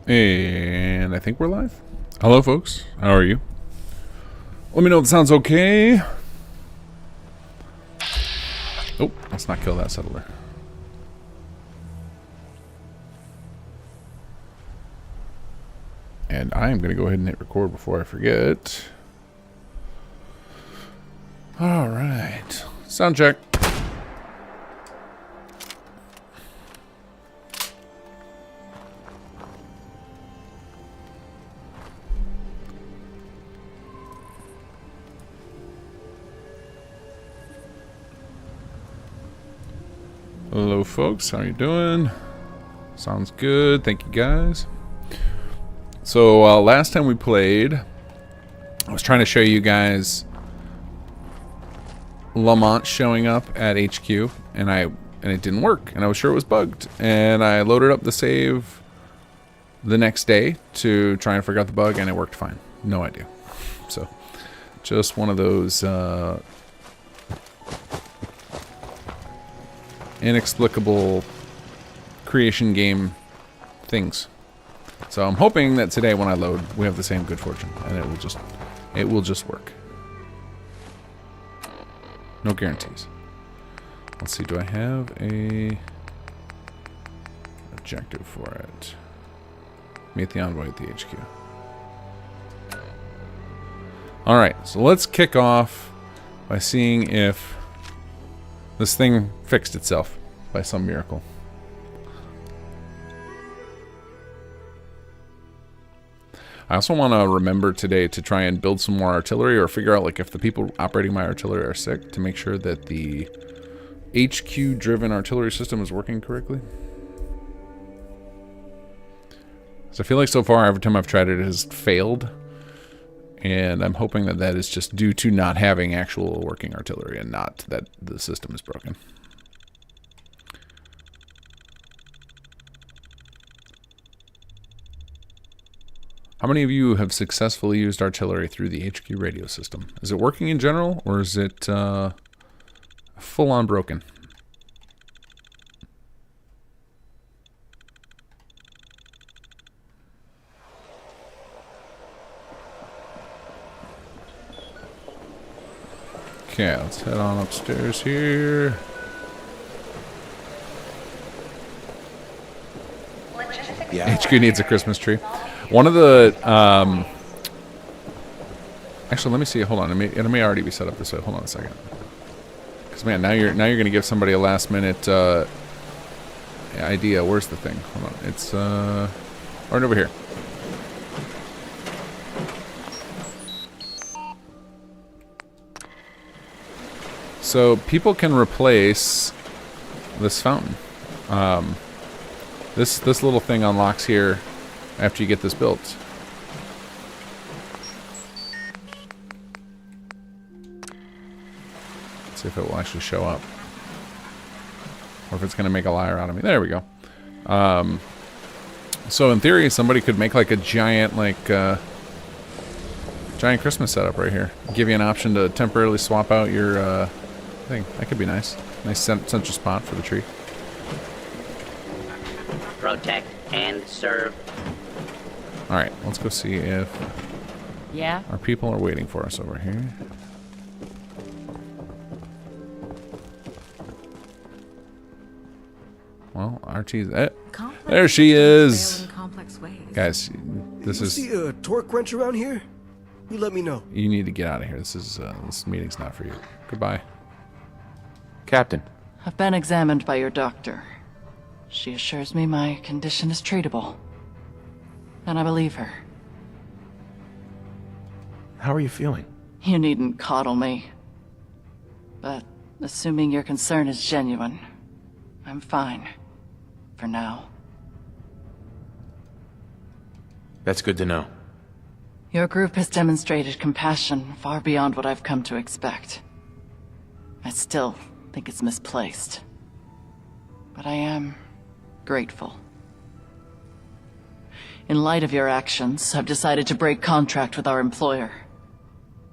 And I think we're live. Hello, folks. How are you? Let me know if it sounds okay. Oh, let's not kill that settler. And I am going to go ahead and hit record before I forget. All right. Sound check. Hello, folks. How you doing? Sounds good. Thank you, guys. So last time we played, I was trying to show you guys Lamont showing up at HQ, and it didn't work, and I was sure it was bugged. And I loaded up the save the next day to try and figure out the bug, and it worked fine. No idea. So just one of those inexplicable creation game things. So I'm hoping that today when I load, we have the same good fortune, and it will just work. No guarantees. Let's see, do I have a objective for it? Meet the envoy at the HQ. Alright, so let's kick off by seeing if this thing fixed itself by some miracle. I also want to remember today to try and build some more artillery, or figure out like if the people operating my artillery are sick, to make sure that the HQ driven artillery system is working correctly. So I feel like so far every time I've tried it, it has failed, and I'm hoping that that is just due to not having actual working artillery and not that the system is broken. How many of you have successfully used artillery through the HQ radio system? Is it working in general, or is it full-on broken? Okay, let's head on upstairs here. Yeah. HQ needs a Christmas tree. One of the, actually, let me see. Hold on, it may already be set up this way. Hold on a second. Because man, now you're going to give somebody a last minute idea. Where's the thing? Hold on, it's right over here. So people can replace this fountain. This little thing unlocks here after you get this built. Let's see if it will actually show up, or if it's going to make a liar out of me. There we go. So in theory, somebody could make like a giant giant Christmas setup right here. Give you an option to temporarily swap out your thing. That could be nice. Nice central spot for the tree. Protect and serve. Alright, let's go see if our people are waiting for us over here. Well, RT's... there she is! Guys, this is... You see a torque wrench around here? You let me know. You need to get out of here. This meeting's not for you. Goodbye. Captain. I've been examined by your doctor. She assures me my condition is treatable. And I believe her. How are you feeling? You needn't coddle me. But assuming your concern is genuine, I'm fine. For now. That's good to know. Your group has demonstrated compassion far beyond what I've come to expect. I still think it's misplaced. But I am grateful. In light of your actions, I've decided to break contract with our employer.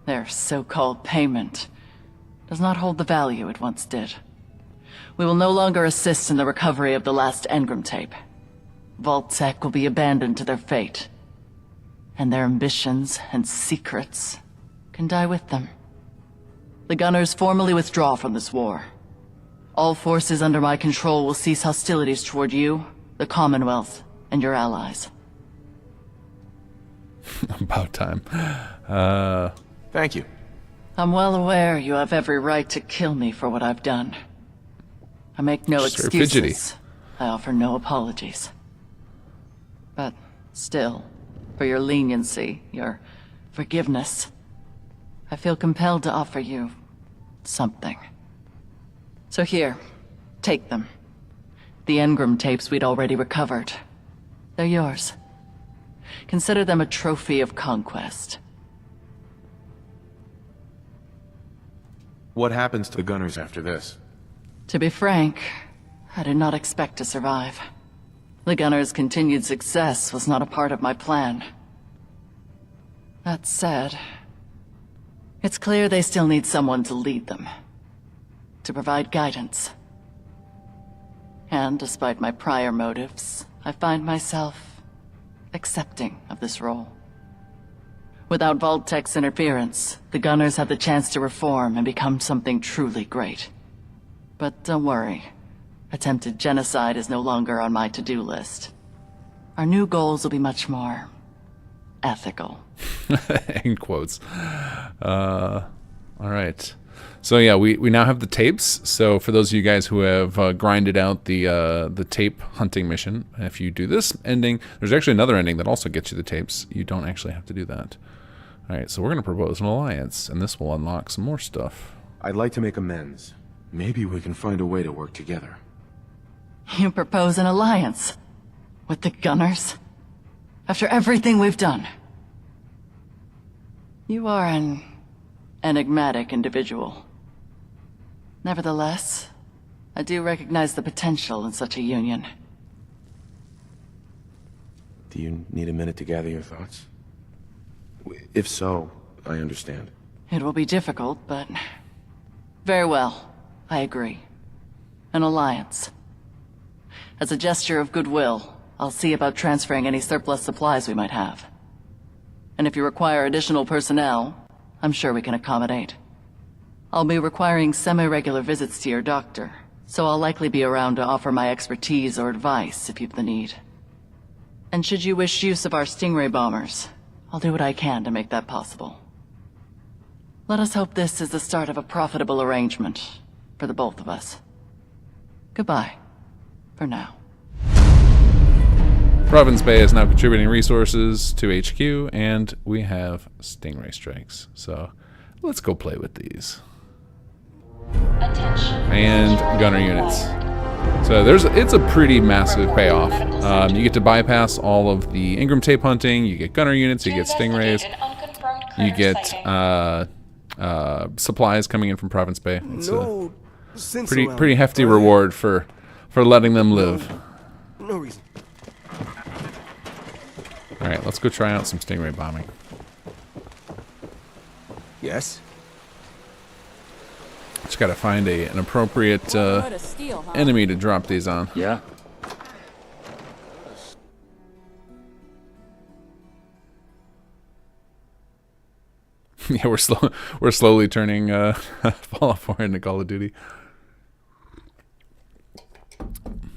Their so-called payment does not hold the value it once did. We will no longer assist in the recovery of the last Endgame tape. Vault-Tec will be abandoned to their fate. And their ambitions and secrets can die with them. The Gunners formally withdraw from this war. All forces under my control will cease hostilities toward you, the Commonwealth, and your allies. About time. Thank you. I'm well aware you have every right to kill me for what I've done. I make no Just very excuses. fidgety. I offer no apologies. But still, for your leniency, your forgiveness, I feel compelled to offer you something. So here, take them. The Engram tapes we'd already recovered. They're yours. Consider them a trophy of conquest. What happens to the Gunners after this? To be frank, I did not expect to survive. The Gunners' continued success was not a part of my plan. That said, it's clear they still need someone to lead them, to provide guidance. And despite my prior motives, I find myself accepting of this role. Without Vault-Tec's interference, the Gunners have the chance to reform and become something truly great. But don't worry, attempted genocide is no longer on my to-do list. Our new goals will be much more ethical. In quotes. All right. So yeah, we now have the tapes. So for those of you guys who have grinded out the tape hunting mission, if you do this ending, there's actually another ending that also gets you the tapes. You don't actually have to do that. All right, so we're going to propose an alliance, and this will unlock some more stuff. I'd like to make amends. Maybe we can find a way to work together. You propose an alliance? With the Gunners? After everything we've done? You are an enigmatic individual. Nevertheless, I do recognize the potential in such a union. Do you need a minute to gather your thoughts? If so, I understand. It will be difficult, but... Very well. I agree. An alliance. As a gesture of goodwill, I'll see about transferring any surplus supplies we might have. And if you require additional personnel, I'm sure we can accommodate. I'll be requiring semi-regular visits to your doctor, so I'll likely be around to offer my expertise or advice if you've the need. And should you wish use of our Stingray bombers, I'll do what I can to make that possible. Let us hope this is the start of a profitable arrangement for the both of us. Goodbye, for now. Province Bay is now contributing resources to HQ, and we have Stingray strikes. So let's go play with these. And gunner units. So it's a pretty massive payoff. You get to bypass all of the Engram tape hunting. You get gunner units. You get Stingrays. You get supplies coming in from Province Bay. It's No a sense pretty hefty around. reward for letting them live. No reason. All right, let's go try out some Stingray bombing. Yes. Just gotta find an appropriate enemy to drop these on. Yeah. Yeah, we're slowly turning Fallout 4 into Call of Duty.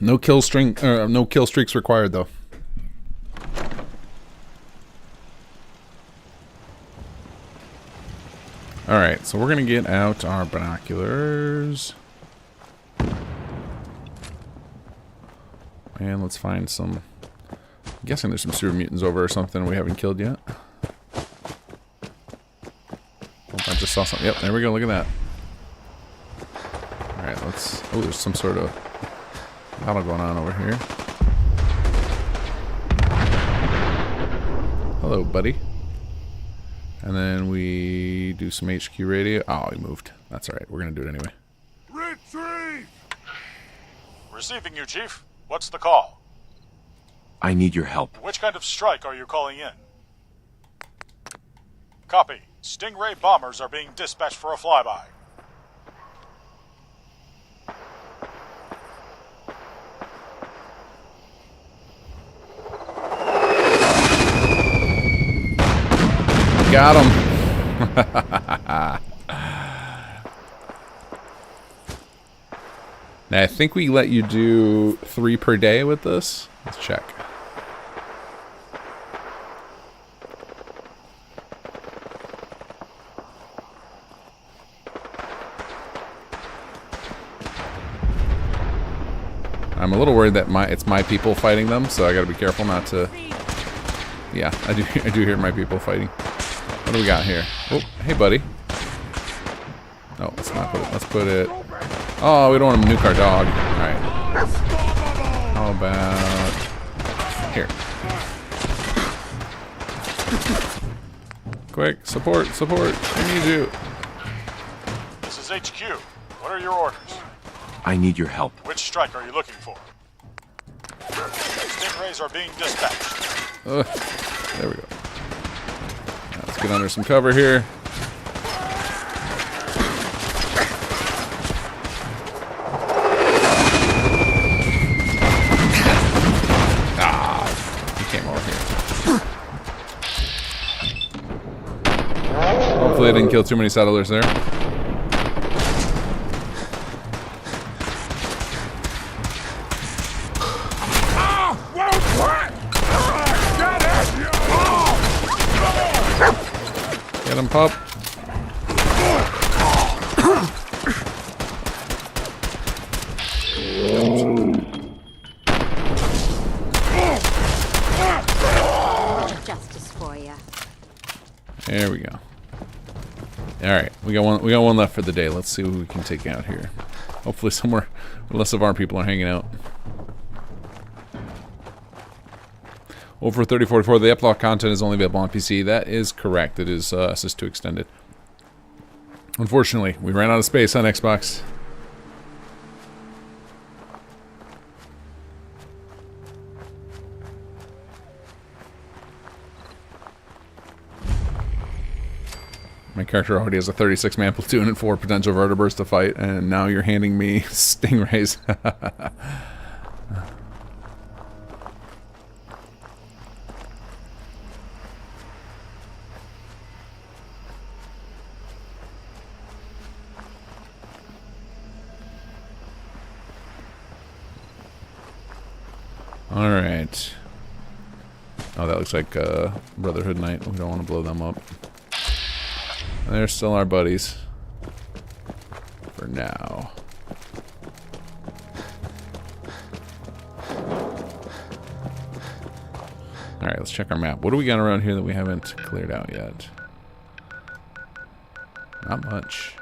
No kill streaks required though. All right, so we're gonna get out our binoculars, and let's find some. I'm guessing there's some sewer mutants over or something we haven't killed yet. I just saw something. Yep, there we go. Look at that. All right, let's. Oh, there's some sort of battle going on over here. Hello, buddy. And then we do some HQ radio. Oh, he moved. That's all right. We're gonna do it anyway. Retreat! Receiving you, Chief. What's the call? I need your help. Which kind of strike are you calling in? Copy. Stingray bombers are being dispatched for a flyby. got him. Now, I think we let you do 3 per day with this. Let's check. I'm a little worried that it's my people fighting them, so I gotta be careful not to... Yeah, I do hear my people fighting. What do we got here? Oh, hey buddy. No, let's not put it. Let's put it... Oh, we don't want to nuke our dog. Alright. How about... Here. Quick, support, support. I need you. This is HQ. What are your orders? I need your help. Which strike are you looking for? Stingrays are being dispatched. There we go. Now let's get under some cover here. He came over here. Hopefully I didn't kill too many settlers there. Get him, pup. Justice for you. There we go. All right, we got one left for the day. Let's see who we can take out here. Hopefully somewhere where less of our people are hanging out. Over 3044, the Epilogue content is only available on PC. That is correct. It is SS2 extended. Unfortunately, we ran out of space on Xbox. My character already has a 36-man platoon and 4 potential vertebrates to fight, and now you're handing me stingrays. Alright. Oh, that looks like Brotherhood Knight. We don't want to blow them up. They're still our buddies. For now. Alright, let's check our map. What do we got around here that we haven't cleared out yet? Not much.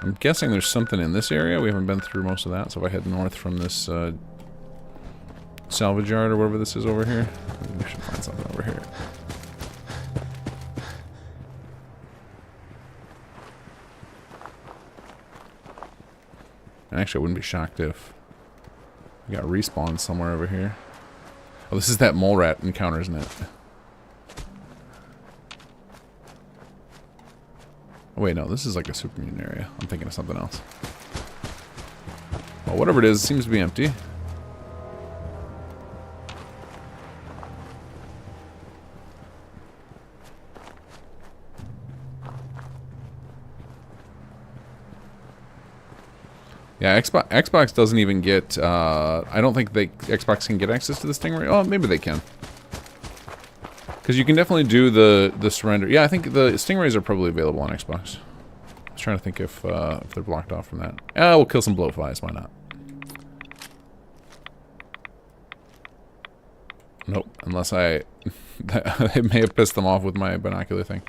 I'm guessing there's something in this area. We haven't been through most of that, so if I head north from this salvage yard or whatever this is over here, we should find something over here. And actually, I wouldn't be shocked if we got respawned somewhere over here. Oh, this is that mole rat encounter, isn't it? Oh, wait, no, this is like a super mutant area. I'm thinking of something else. Well, whatever it is, it seems to be empty. Yeah, Xbox doesn't even get, I don't think Xbox can get access to the Stingray. Oh, maybe they can. Because you can definitely do the surrender. Yeah, I think the Stingrays are probably available on Xbox. I was trying to think if they're blocked off from that. We'll kill some blowflies, why not? Nope, unless I may have pissed them off with my binocular thing.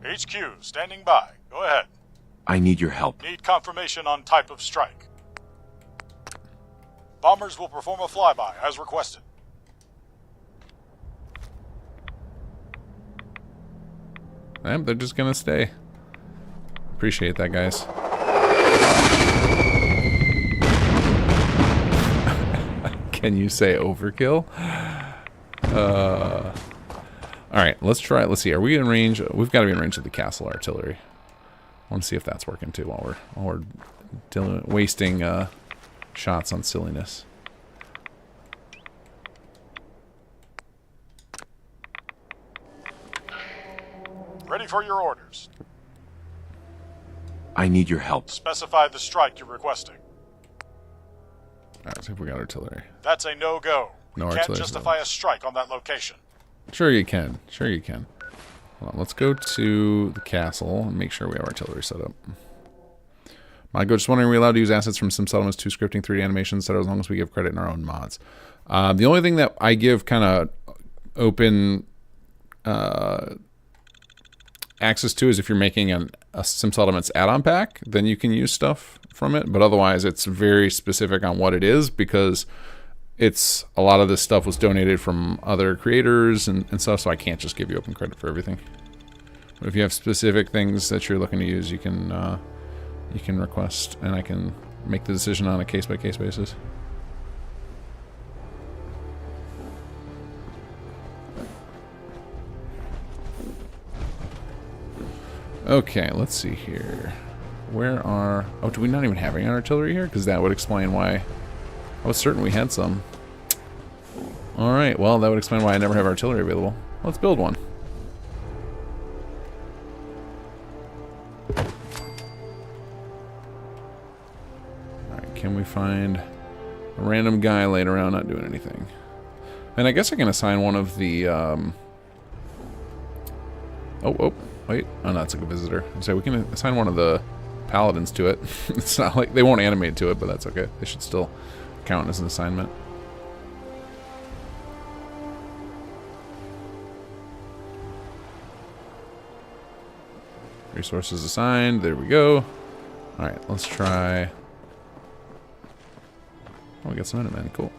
HQ, standing by. Go ahead. I need your help. Need confirmation on type of strike. Bombers will perform a flyby, as requested. They're just gonna stay. Appreciate that, guys. Can you say overkill? Alright, let's try it. Let's see. Are we in range? We've got to be in range of the castle artillery. I want to see if that's working too while we're wasting shots on silliness. Ready for your orders. I need your help. Specify the strike you're requesting. Alright, let's see if we got artillery. That's a no-go. No We can't artillery justify a strike on that location. Sure you can. Sure you can. Hold on, let's go to the castle and make sure we have artillery set up. Go just wondering, are we allowed to use assets from Sim Settlements to scripting 3D animations, etc., as long as we give credit in our own mods? The only thing that I give kind of open access to is if you're making a Sim Settlements add-on pack, then you can use stuff from it. But otherwise, it's very specific on what it is, because it's a lot of this stuff was donated from other creators and stuff, so I can't just give you open credit for everything. But if you have specific things that you're looking to use, you can request, and I can make the decision on a case-by-case basis. Okay, let's see here. Where are... Oh, do we not even have any artillery here? Because that would explain why... I was certain we had some. Alright, well, that would explain why I never have artillery available. Let's build one. Alright, can we find a random guy laying around not doing anything? And I guess I can assign one of the... Oh, wait. Oh, no, it's like a visitor. So we can assign one of the paladins to it. It's not like... They won't animate to it, but that's okay. They should still count as an assignment. Resources assigned. There we go. Alright, let's try... Oh, we got some Minutemen. Cool.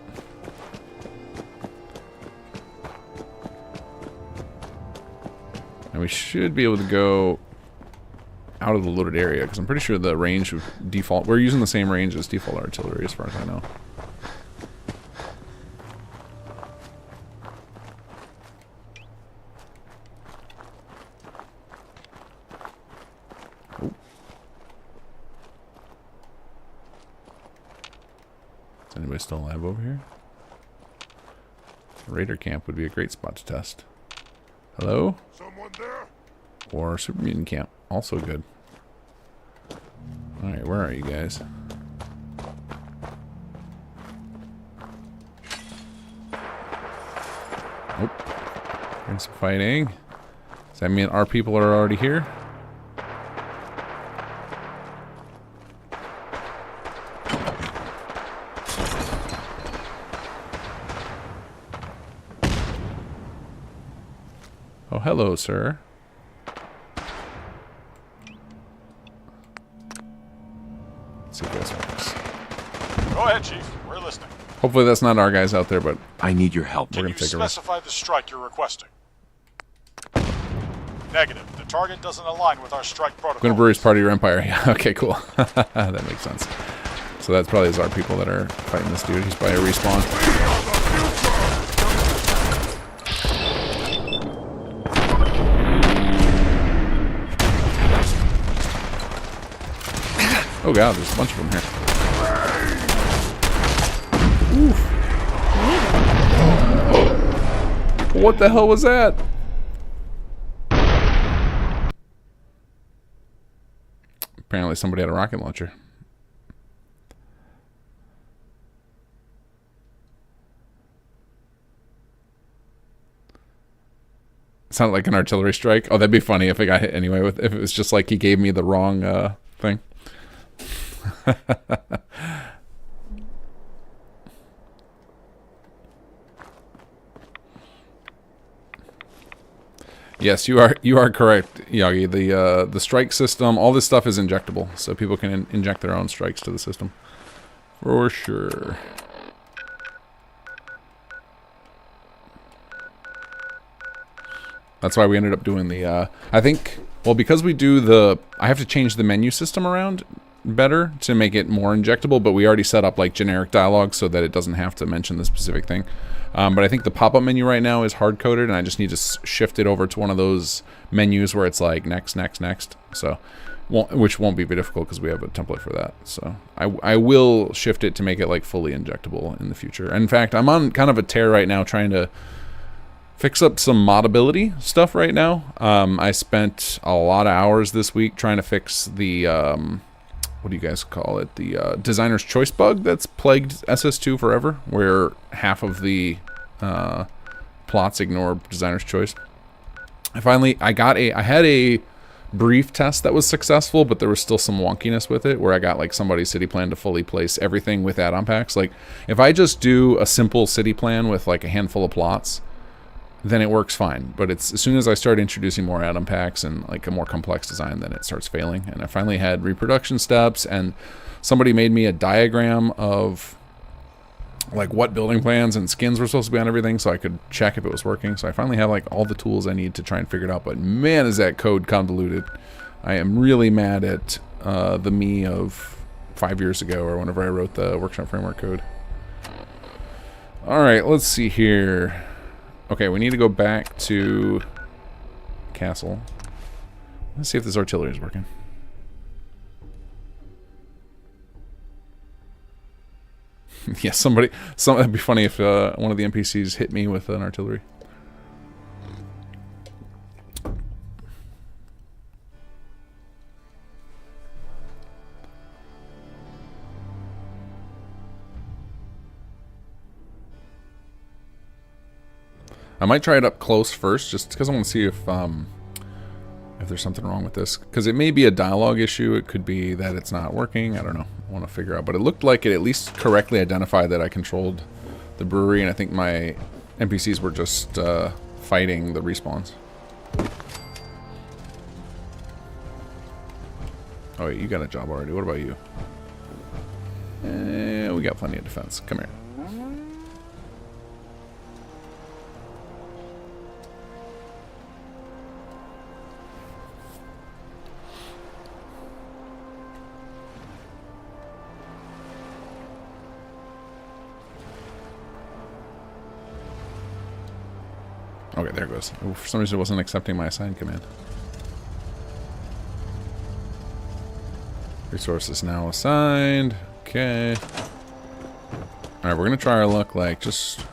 And we should be able to go out of the loaded area, because I'm pretty sure the range of default... We're using the same range as default artillery, as far as I know. Oh. Is anybody still alive over here? Raider camp would be a great spot to test. Hello? Someone there? Or Super Mutant Camp. Also good. Alright, where are you guys? Oh. Hearing some fighting. Does that mean our people are already here? Oh, hello, sir. Let's see if this works. Go ahead, Chief. We're listening. Hopefully that's not our guys out there, but I need your help. Can you specify the strike you're requesting? Negative. The target doesn't align with our strike protocol. Gonna Brewery's part of your empire. Yeah, okay, cool. That makes sense. So that's probably our people that are fighting this dude. He's probably a respawn. Oh god, there's a bunch of them here. Oof. What the hell was that? Apparently somebody had a rocket launcher. Sounded like an artillery strike. Oh, that'd be funny if it got hit anyway. If it was just like he gave me the wrong thing. Yes, you are correct, Yagi. The strike system, all this stuff is injectable, so people can inject their own strikes to the system, for sure. That's why we ended up doing the. I think, well, because we do the. I have to change the menu system around better to make it more injectable, but we already set up like generic dialogue so that it doesn't have to mention the specific thing. But I think the pop-up menu right now is hard-coded, and I just need to shift it over to one of those menus where it's like next, next, next. So, which won't be very difficult because we have a template for that. So I will shift it to make it like fully injectable in the future. In fact, I'm on kind of a tear right now trying to fix up some modability stuff right now. I spent a lot of hours this week trying to fix the, what do you guys call it? The designer's choice bug that's plagued SS2 forever, where half of the plots ignore designer's choice. I had a brief test that was successful, but there was still some wonkiness with it, where I got like somebody's city plan to fully place everything with add-on packs. Like, if I just do a simple city plan with like a handful of plots, then it works fine. But it's as soon as I start introducing more add-on packs and like a more complex design, then it starts failing. And I finally had reproduction steps, and somebody made me a diagram of like what building plans and skins were supposed to be on everything, so I could check if it was working. So I finally have like all the tools I need to try and figure it out. But man, is that code convoluted. I am really mad at the me of 5 years ago, or whenever I wrote the workshop framework code. All right, let's see here. Okay, we need to go back to castle. Let's see if this artillery is working. Yeah, that'd be funny if one of the NPCs hit me with an artillery. I might try it up close first, just because I want to see if there's something wrong with this. Because it may be a dialogue issue. It could be that it's not working. I don't know. I want to figure out. But it looked like it at least correctly identified that I controlled the brewery, and I think my NPCs were just fighting the respawns. Oh, wait, you got a job already. What about you? We got plenty of defense. Come here. Okay, there it goes. Oh, for some reason it wasn't accepting my assign command. Resources now assigned. Okay. Alright, we're going to try our luck like just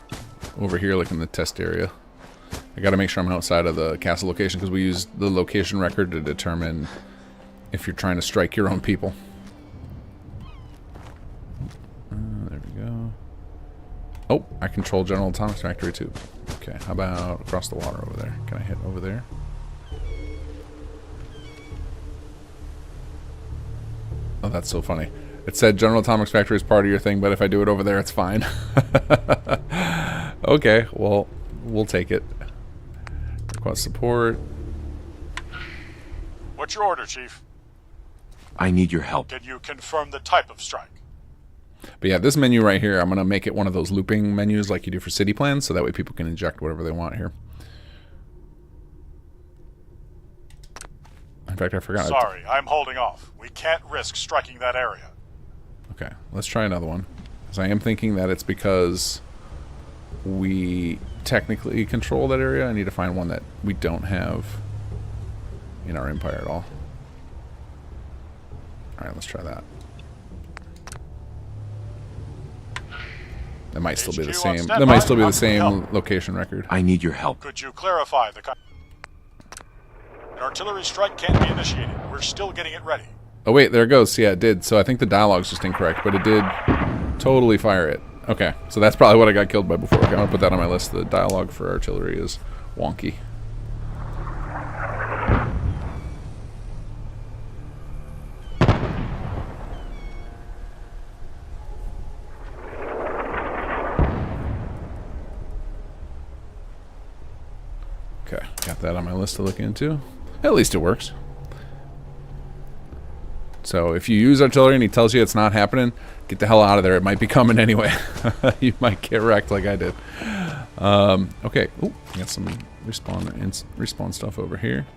over here, like in the test area. I got to make sure I'm outside of the castle location, because we use the location record to determine if you're trying to strike your own people. There we go. Oh, I control General Atomics Factory too. Okay, how about across the water over there? Can I hit over there? Oh, that's so funny. It said General Atomics Factory is part of your thing, but if I do it over there, it's fine. Okay, well, we'll take it. Request support. What's your order, Chief? I need your help. Can you confirm the type of strike? But yeah, this menu right here, I'm going to make it one of those looping menus like you do for city plans, so that way people can inject whatever they want here. In fact, I forgot. Sorry, I'm holding off. We can't risk striking that area. Okay, let's try another one. Because I am thinking that it's because we technically control that area. I need to find one that we don't have in our empire at all. Alright, let's try that. That might still be the same. That might still be the same location record. I need your help. Could you clarify the... An artillery strike can't be initiated. We're still getting it ready. Oh wait, there it goes. Yeah, it did. So I think the dialogue's just incorrect, but it did totally fire it. Okay, so that's probably what I got killed by before. Okay, I'm gonna put that on my list. The dialogue for artillery is wonky. Okay, got that on my list to look into. At least it works. So if you use artillery and he tells you it's not happening, get the hell out of there. It might be coming anyway. You might get wrecked like I did. Okay. Ooh, got some respawn stuff over here.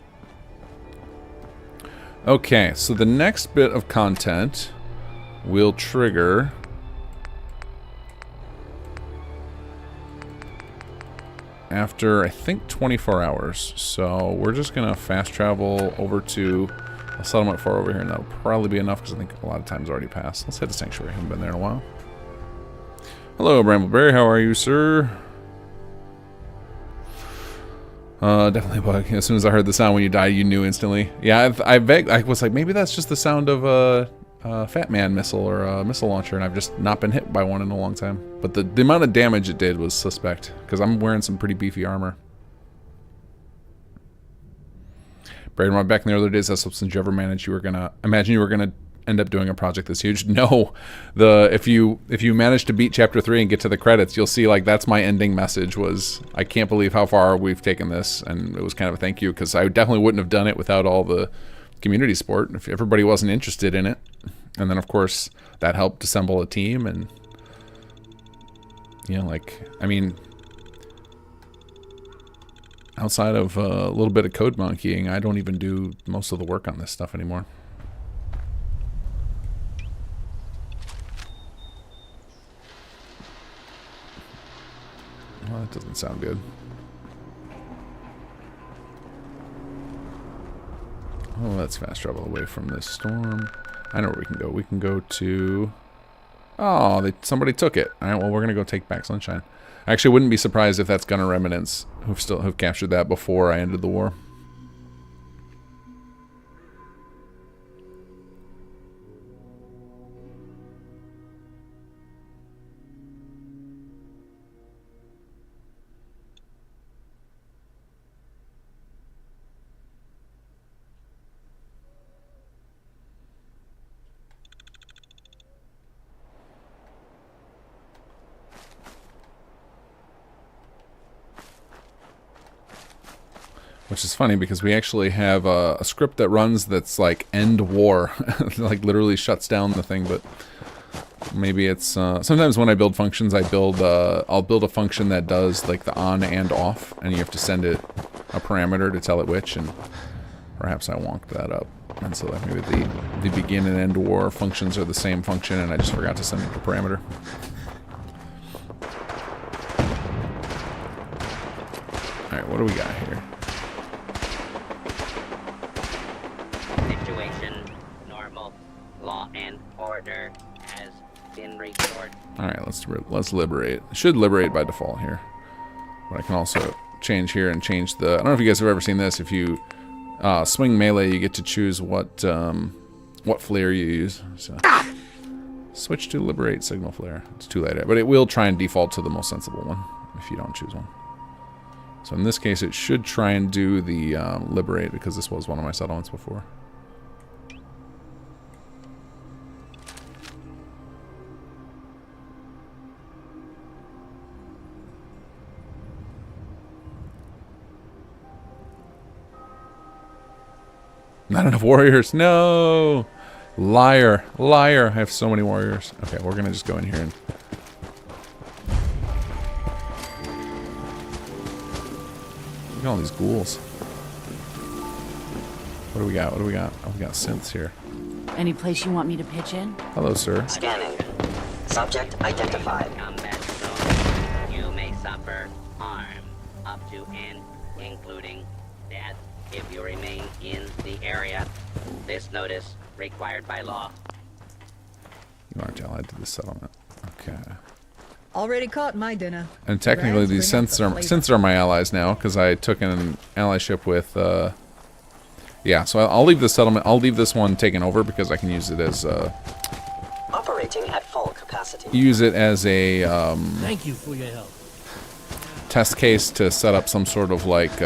Okay, so the next bit of content will trigger... after, I think, 24 hours. So we're just going to fast travel over to a settlement far over here, and that'll probably be enough because I think a lot of time's already passed. Let's head to Sanctuary. I haven't been there in a while. Hello, Brambleberry. How are you, sir? Definitely a bug. As soon as I heard the sound when you died, you knew instantly. Yeah, I was like, maybe that's just the sound of a Fat Man missile or a missile launcher, and I've just not been hit by one in a long time. But the amount of damage it did was suspect, because I'm wearing some pretty beefy armor. Braden, back in the earlier days, that's something you ever managed. You were gonna imagine you were gonna end up doing a project this huge. No, if you manage to beat chapter 3 and get to the credits, you'll see like that's my ending message was, I can't believe how far we've taken this, and it was kind of a thank you, because I definitely wouldn't have done it without all the community support if everybody wasn't interested in it. And then of course that helped assemble a team, and you know, like, I mean, outside of a little bit of code monkeying, I don't even do most of the work on this stuff anymore. Well, that doesn't sound good. Oh, let's fast travel away from this storm. I know where we can go. We can go to... Oh, somebody took it. All right, well, we're going to go take back Sunshine. I actually wouldn't be surprised if that's Gunner Remnants who've captured that before I ended the war. Which is funny because we actually have a script that runs that's like end war, like literally shuts down the thing. But maybe it's sometimes when I build functions, I'll build a function that does like the on and off, and you have to send it a parameter to tell it which. And perhaps I wonked that up, and so that maybe the begin and end war functions are the same function, and I just forgot to send it the parameter. All right, what do we got here? Law and order has been restored. All right, let's liberate. It should liberate by default here, but I can also change here and change the. I don't know if you guys have ever seen this. If you swing melee, you get to choose what flare you use. So switch to liberate signal flare. It's too late, but it will try and default to the most sensible one if you don't choose one. So in this case, it should try and do the liberate, because this was one of my settlements before. Not enough warriors. No! Liar. Liar. I have so many warriors. Okay, we're going to just go in here and... Look at all these ghouls. What do we got? What do we got? Oh, we got synths here. Any place you want me to pitch in? Hello, sir. Scanning. Subject identified. Combat zone. You may suffer harm up to and including death if you remain in the area. This notice required by law. You aren't allied to the settlement. Okay. Already caught my dinner. And technically these synths are my allies now, because I took an allyship with... yeah, so I'll leave the settlement. I'll leave this one taken over because I can use it as... operating at full capacity. Use it as a... Thank you for your help. Test case to set up some sort of like...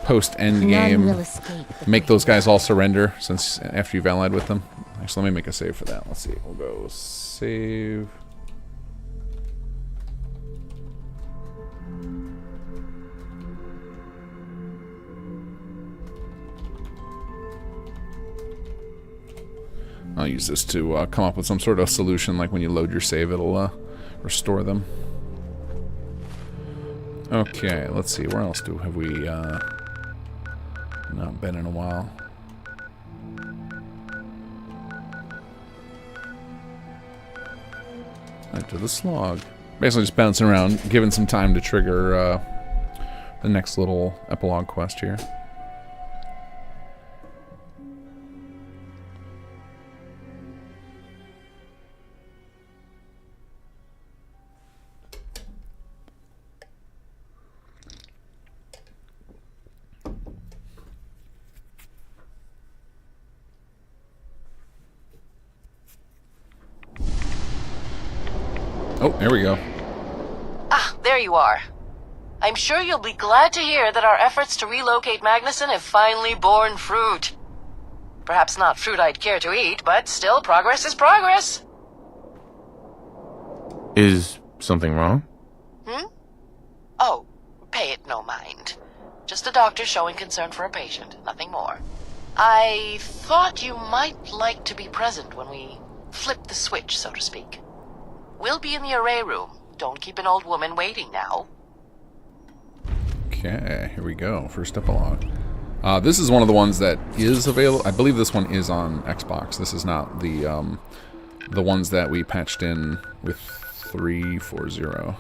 post-Endgame, make those guys all surrender since after you've allied with them. Actually, let me make a save for that. Let's see. We'll go save. I'll use this to come up with some sort of solution, like when you load your save, it'll restore them. Okay, let's see. Where else have we... not been in a while. Right to the slog. Basically just bouncing around, giving some time to trigger the next little epilogue quest here. Oh, there we go. Ah, there you are. I'm sure you'll be glad to hear that our efforts to relocate Magnusson have finally borne fruit. Perhaps not fruit I'd care to eat, but still, progress is progress. Is something wrong? Oh, pay it no mind. Just a doctor showing concern for a patient, nothing more. I thought you might like to be present when we flip the switch, so to speak. We'll be in the array room. Don't keep an old woman waiting now. Okay, here we go. First epilogue. This is one of the ones that is available. I believe this one is on Xbox. This is not the ones that we patched in with 3.40.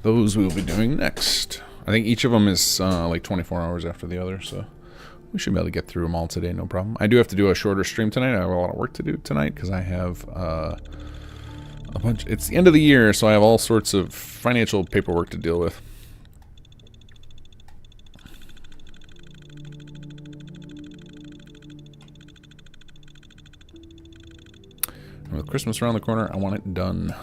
Those we will be doing next. I think each of them is like 24 hours after the other, so we should be able to get through them all today, no problem. I do have to do a shorter stream tonight. I have a lot of work to do tonight because I have a bunch. It's the end of the year, so I have all sorts of financial paperwork to deal with. And with Christmas around the corner, I want it done.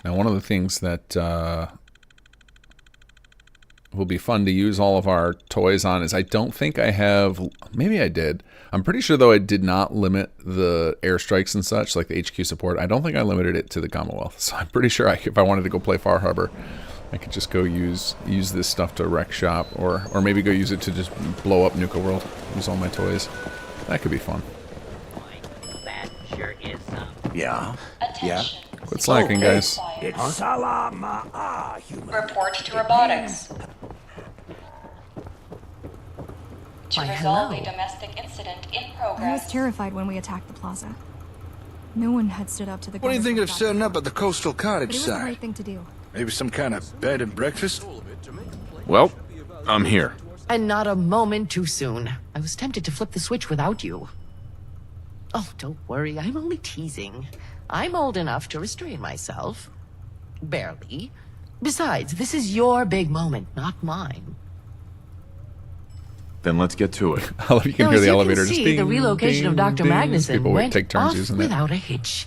Now, one of the things that will be fun to use all of our toys on is I don't think I have, maybe I did. I'm pretty sure, though, I did not limit the airstrikes and such, like the HQ support. I don't think I limited it to the Commonwealth. So I'm pretty sure if I wanted to go play Far Harbor, I could just go use this stuff to wreck shop, or maybe go use it to just blow up Nuka World. Use all my toys. That could be fun. That sure is some. Yeah. Yeah. Quit slacking, guys. It's human. Report to robotics. To resolve a domestic incident in I progress. was terrified when we attacked the plaza. No one had stood up to the. What do you think of setting up at the coastal cottage But it was the side? right thing to do. Maybe some kind of bed and breakfast? Well, I'm here. And not a moment too soon. I was tempted to flip the switch without you. Oh, don't worry, I'm only teasing. I'm old enough to restrain myself. Barely. Besides, this is your big moment, not mine. Then let's get to it. I love you can hear the elevator just see, the ding, relocation ding, of Dr. ding. Magnusson People would went take turns off using it. without a hitch.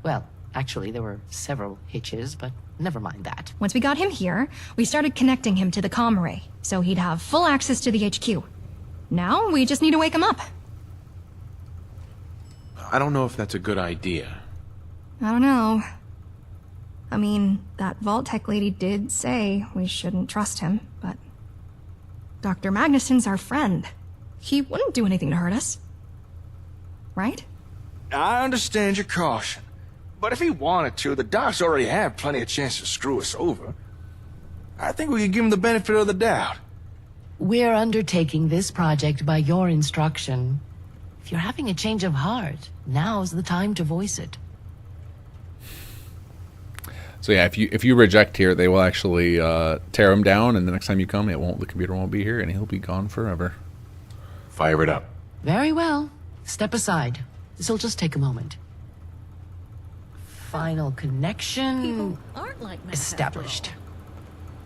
Well, actually, there were several hitches, but never mind that. Once we got him here, we started connecting him to the comm array, so he'd have full access to the HQ. Now, we just need to wake him up. I don't know if that's a good idea. I don't know. I mean, that Vault Tech lady did say we shouldn't trust him, but... Dr. Magnusson's our friend. He wouldn't do anything to hurt us. Right? I understand your caution. But if he wanted to, the docs already have plenty of chance to screw us over. I think we could give him the benefit of the doubt. We're undertaking this project by your instruction. If you're having a change of heart, now's the time to voice it. So yeah, if you reject here, they will actually tear him down, and the next time you come, the computer won't be here, and he'll be gone forever. Fire it up. Very well. Step aside. This'll just take a moment. Final connection People aren't like Matt established.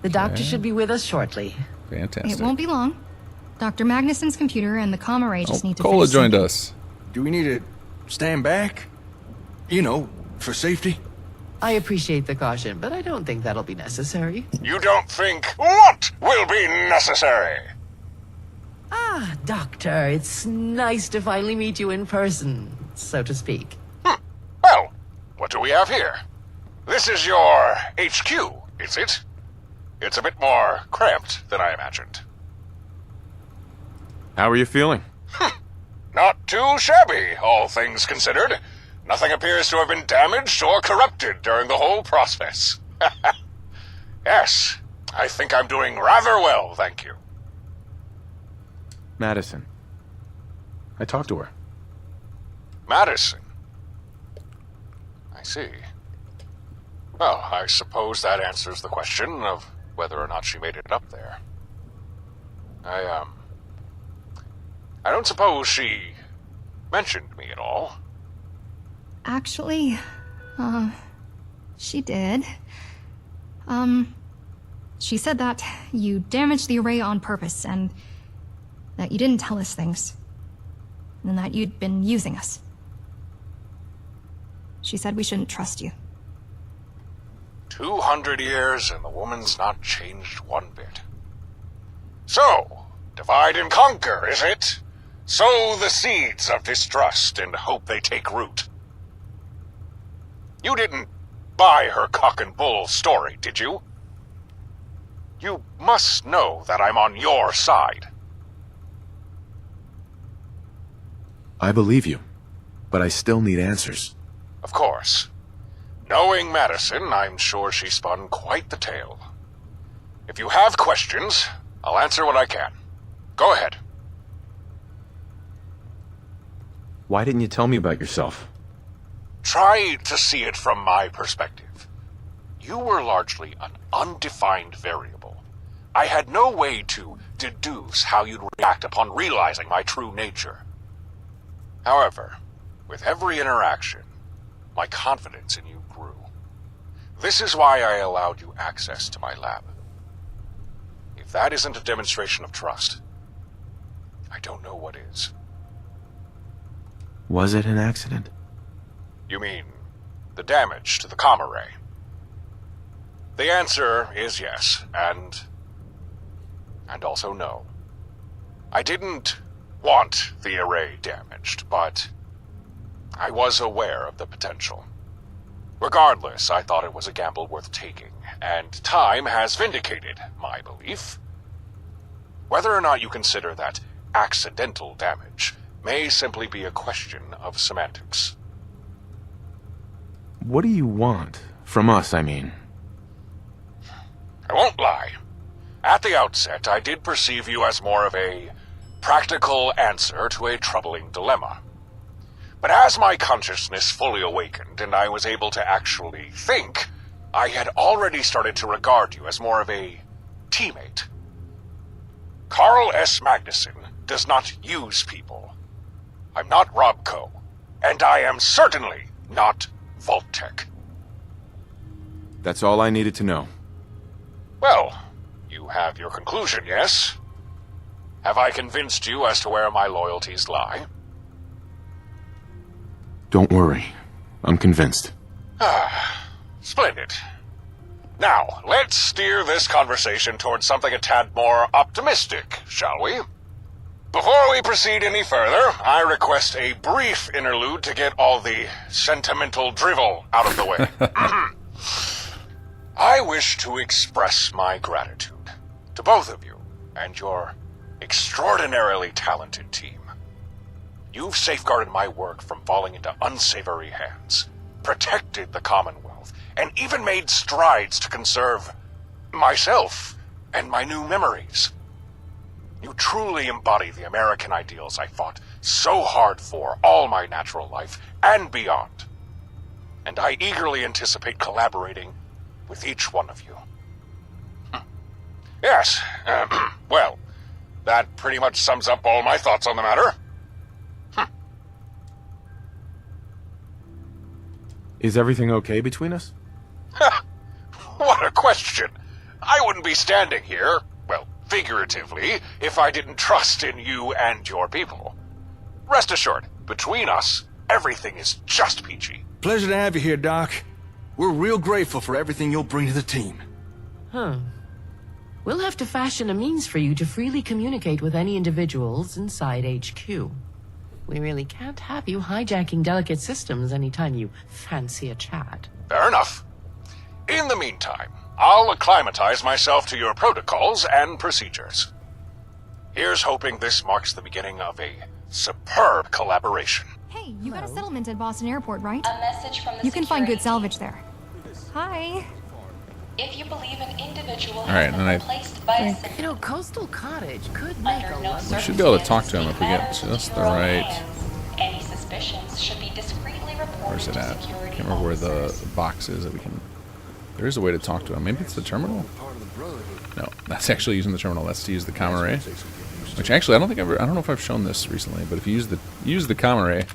The doctor should be with us shortly. Fantastic. It won't be long. Dr. Magnusson's computer and the comm array just need to Cola finish joined syncing. us. Do we need to stand back? You know, for safety? I appreciate the caution, but I don't think that'll be necessary. You don't think what will be necessary? Ah, Doctor, it's nice to finally meet you in person, so to speak. Well, what do we have here? This is your HQ, is it? It's a bit more cramped than I imagined. How are you feeling? Not too shabby, all things considered. Nothing appears to have been damaged or corrupted during the whole process. Yes, I think I'm doing rather well, thank you. Madison. I talked to her. Madison? I see. Well, I suppose that answers the question of whether or not she made it up there. I don't suppose she mentioned me at all. Actually, She did. She said that you damaged the array on purpose, and that you didn't tell us things. And that you'd been using us. She said we shouldn't trust you. 200 years and the woman's not changed one bit. So, divide and conquer, is it? Sow the seeds of distrust and hope they take root. You didn't buy her cock and bull story, did you? You must know that I'm on your side. I believe you, but I still need answers. Of course. Knowing Madison, I'm sure she spun quite the tale. If you have questions, I'll answer what I can. Go ahead. Why didn't you tell me about yourself? Try to see it from my perspective. You were largely an undefined variable. I had no way to deduce how you'd react upon realizing my true nature. However, with every interaction, my confidence in you grew. This is why I allowed you access to my lab. If that isn't a demonstration of trust, I don't know what is. Was it an accident? You mean the damage to the comm array? The answer is yes, and also no. I didn't want the array damaged, but I was aware of the potential. Regardless, I thought it was a gamble worth taking, and time has vindicated my belief. Whether or not you consider that accidental damage may simply be a question of semantics. What do you want? From us, I mean. I won't lie. At the outset, I did perceive you as more of a practical answer to a troubling dilemma. But as my consciousness fully awakened and I was able to actually think, I had already started to regard you as more of a teammate. Carl S. Magnusson does not use people. I'm not Robco, and I am certainly not Vault-Tec. That's all I needed to know. Well, you have your conclusion, yes? Have I convinced you as to where my loyalties lie? Don't worry. I'm convinced. Splendid. Now, let's steer this conversation towards something a tad more optimistic, shall we? Before we proceed any further, I request a brief interlude to get all the sentimental drivel out of the way. I wish to express my gratitude to both of you and your extraordinarily talented team. You've safeguarded my work from falling into unsavory hands, protected the Commonwealth, and even made strides to conserve myself and my new memories. You truly embody the American ideals I fought so hard for all my natural life and beyond. And I eagerly anticipate collaborating with each one of you. Yes, well, that pretty much sums up all my thoughts on the matter. Is everything okay between us? What a question! I wouldn't be standing here, well, figuratively, if I didn't trust in you and your people. Rest assured, between us, everything is just peachy. Pleasure to have you here, Doc. We're real grateful for everything you'll bring to the team. We'll have to fashion a means for you to freely communicate with any individuals inside HQ. We really can't have you hijacking delicate systems anytime you fancy a chat. Fair enough. In the meantime, I'll acclimatize myself to your protocols and procedures. Here's hoping this marks the beginning of a superb collaboration. Hey, you got a settlement at Boston Airport, right? A message from the You can find good security salvage there. Hi. If you believe an individual Alright, has and been I replaced by a You know, Coastal Cottage could make under a no lot. We should be able to talk to him if we get circumstances just in the your own right... hands. Any suspicions should be discreetly reported Where's it to at? I security can't remember where the officers. box is that we can... There is a way to talk to him. Maybe it's the terminal? No, that's actually using the terminal. That's to use the comm array. Which actually, I don't know if I've shown this recently, but if you use the comm array,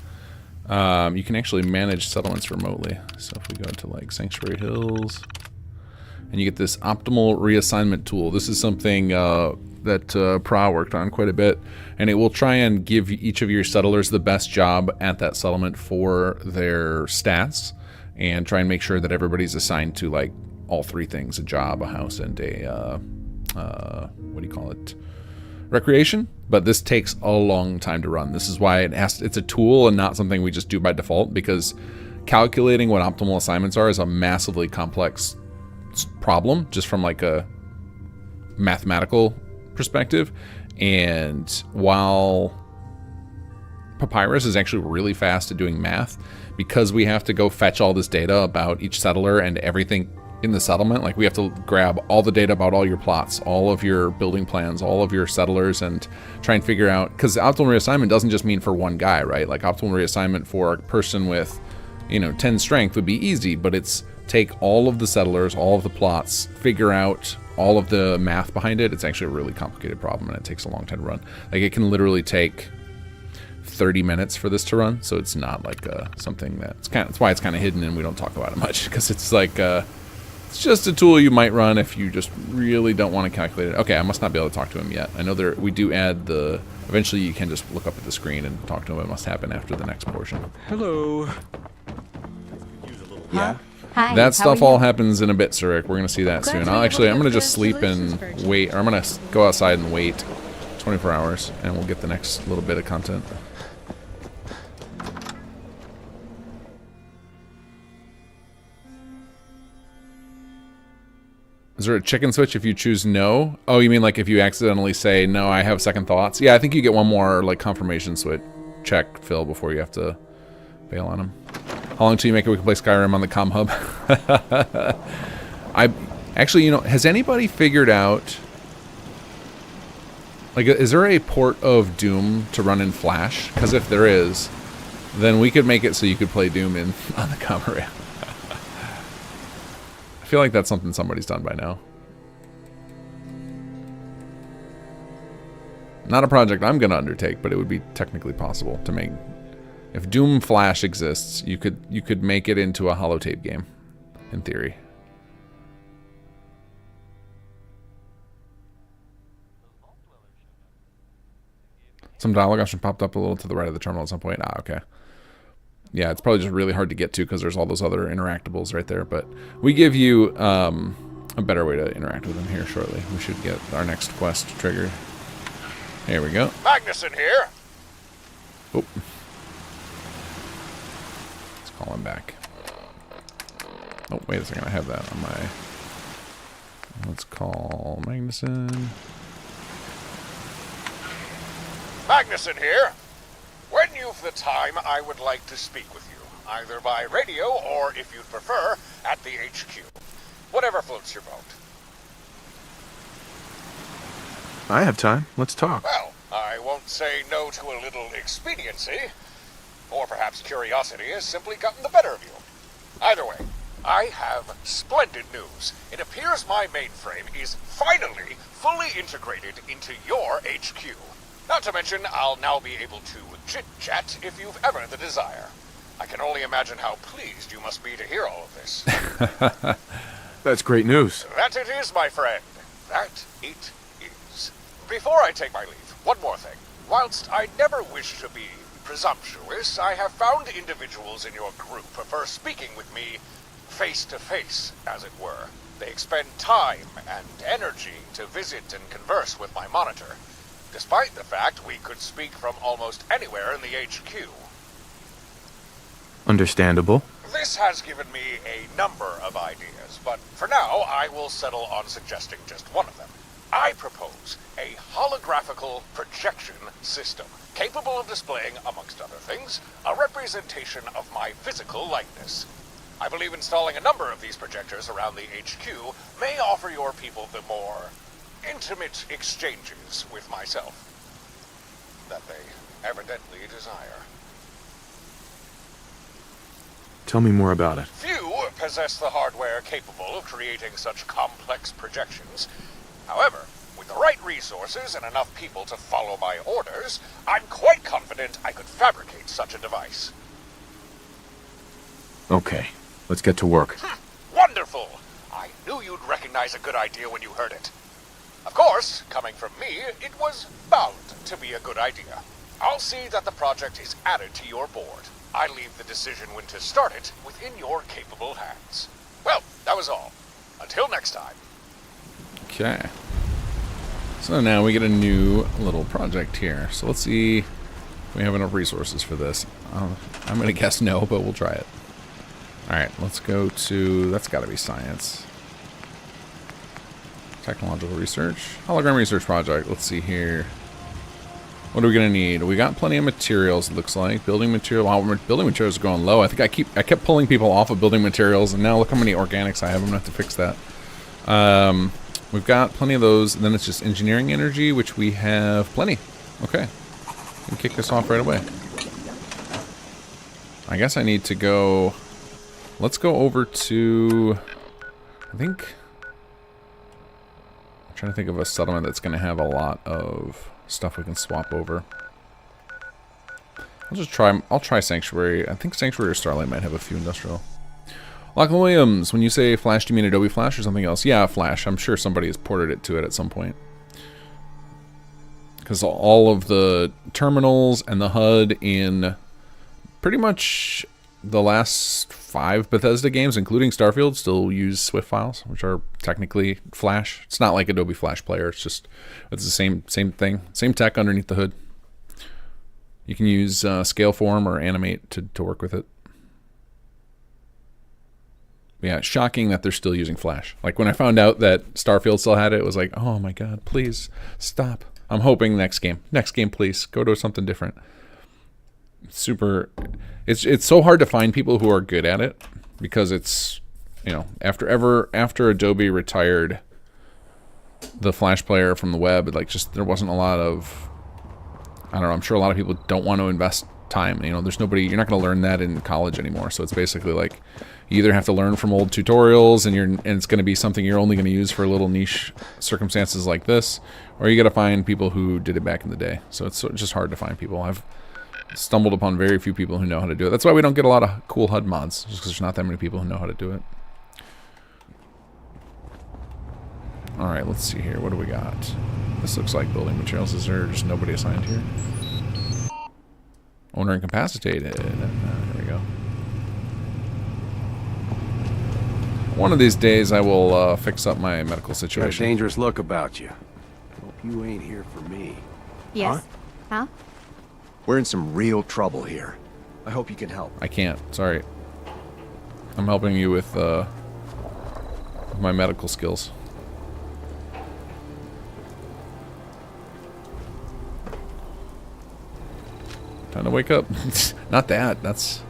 You can actually manage settlements remotely. So if we go to like Sanctuary Hills, and you get this optimal reassignment tool. This is something that Pra worked on quite a bit, and it will try and give each of your settlers the best job at that settlement for their stats, and try and make sure that everybody's assigned to like all three things: a job, a house, and a what do you call it? Recreation. But this takes a long time to run. This is why it's a tool and not something we just do by default, because calculating what optimal assignments are is a massively complex problem just from like a mathematical perspective. And while Papyrus is actually really fast at doing math, because we have to go fetch all this data about each settler and everything in the settlement, like we have to grab all the data about all your plots, all of your building plans, all of your settlers, and try and figure out, because optimal reassignment doesn't just mean for one guy, right? Like optimal reassignment for a person with, 10 strength would be easy, but it's take all of the settlers, all of the plots, figure out all of the math behind it. It's actually a really complicated problem, and it takes a long time to run. Like it can literally take 30 minutes for this to run, so it's not like something that's why it's kind of hidden and we don't talk about it much, because it's like it's just a tool you might run if you just really don't want to calculate it. Okay, I must not be able to talk to him yet. I know we do add eventually you can just look up at the screen and talk to him. It must happen after the next portion. Hello. Yeah? Hi. That stuff all happens in a bit, Surik. We're going to see that soon. I'm going to just sleep and wait, or I'm going to go outside and wait 24 hours, and we'll get the next little bit of content. Is there a chicken switch if you choose no? Oh, you mean like if you accidentally say, no, I have second thoughts? Yeah, I think you get one more like confirmation switch check, Phil, before you have to bail on him. How long till you make it we can play Skyrim on the comm hub? Actually, has anybody figured out, like, is there a port of Doom to run in Flash? Because if there is, then we could make it so you could play Doom on the comm array. I feel like that's something somebody's done by now. Not a project I'm going to undertake, but it would be technically possible to make. If Doom Flash exists, you could make it into a holotape game, in theory. Some dialogue option popped up a little to the right of the terminal at some point. Ah, okay. Yeah, it's probably just really hard to get to because there's all those other interactables right there. But we give you a better way to interact with them here shortly. We should get our next quest triggered. Here we go. Magnusson here. Oh. Let's call him back. Oh, wait a second. I have that on my... Let's call Magnusson. Magnusson here. When you've the time, I would like to speak with you, either by radio or, if you'd prefer, at the HQ. Whatever floats your boat. I have time. Let's talk. Well, I won't say no to a little expediency, or perhaps curiosity has simply gotten the better of you. Either way, I have splendid news. It appears my mainframe is finally fully integrated into your HQ. Not to mention, I'll now be able to chit-chat if you've ever the desire. I can only imagine how pleased you must be to hear all of this. That's great news. That it is, my friend. That it is. Before I take my leave, one more thing. Whilst I never wish to be presumptuous, I have found individuals in your group prefer speaking with me face-to-face, as it were. They expend time and energy to visit and converse with my monitor, despite the fact we could speak from almost anywhere in the HQ. Understandable. This has given me a number of ideas, but for now I will settle on suggesting just one of them. I propose a holographical projection system, capable of displaying, amongst other things, a representation of my physical likeness. I believe installing a number of these projectors around the HQ may offer your people the more intimate exchanges with myself that they evidently desire. Tell me more about it. Few possess the hardware capable of creating such complex projections. However, with the right resources and enough people to follow my orders, I'm quite confident I could fabricate such a device. Okay, let's get to work. Wonderful! I knew you'd recognize a good idea when you heard it. Of course, coming from me, it was bound to be a good idea. I'll see that the project is added to your board. I leave the decision when to start it within your capable hands. Well, that was all. Until next time. Okay. So now we get a new little project here. So let's see if we have enough resources for this. I'm going to guess no, but we'll try it. Alright, let's go to... That's got to be science. Technological research. Hologram research project. Let's see here. What are we going to need? We got plenty of materials, it looks like. Building material. Wow, building materials are going low. I think I kept pulling people off of building materials, and now look how many organics I have. I'm going to have to fix that. We've got plenty of those, and then it's just engineering energy, which we have plenty. Okay. We can kick this off right away. I guess I need to go... Let's go over to... I think... I'm trying to think of a settlement that's going to have a lot of stuff we can swap over. I'll try Sanctuary. I think Sanctuary or Starlight might have a few industrial. Lachlan Williams, when you say Flash, do you mean Adobe Flash or something else? Yeah, Flash. I'm sure somebody has ported it to it at some point. Because all of the terminals and the HUD in pretty much the last 5 Bethesda games, including Starfield, still use Swift files, which are technically Flash. It's not like Adobe Flash Player. It's the same thing, same tech underneath the hood. You can use Scaleform or Animate to work with it. Yeah, it's shocking that they're still using Flash. Like when I found out that Starfield still had it, it was like, oh my god, please stop. I'm hoping next game, please go to something different. It's so hard to find people who are good at it because it's, you know, after Adobe retired the Flash player from the web, like just there wasn't a lot of, I don't know, I'm sure a lot of people don't want to invest time. You know, there's nobody, you're not going to learn that in college anymore. So it's basically like you either have to learn from old tutorials and it's going to be something you're only going to use for little niche circumstances like this, or you got to find people who did it back in the day. So it's just hard to find people. I've stumbled upon very few people who know how to do it. That's why we don't get a lot of cool HUD mods, just because there's not that many people who know how to do it. Alright, let's see here. What do we got? This looks like building materials. Is there just nobody assigned here? Owner incapacitated. There we go. One of these days I will fix up my medical situation. Got a dangerous look about you. Hope you ain't here for me. Yes. Huh? We're in some real trouble here. I hope you can help. I can't. Sorry. I'm helping you with my medical skills. Time to wake up. Not that. That's...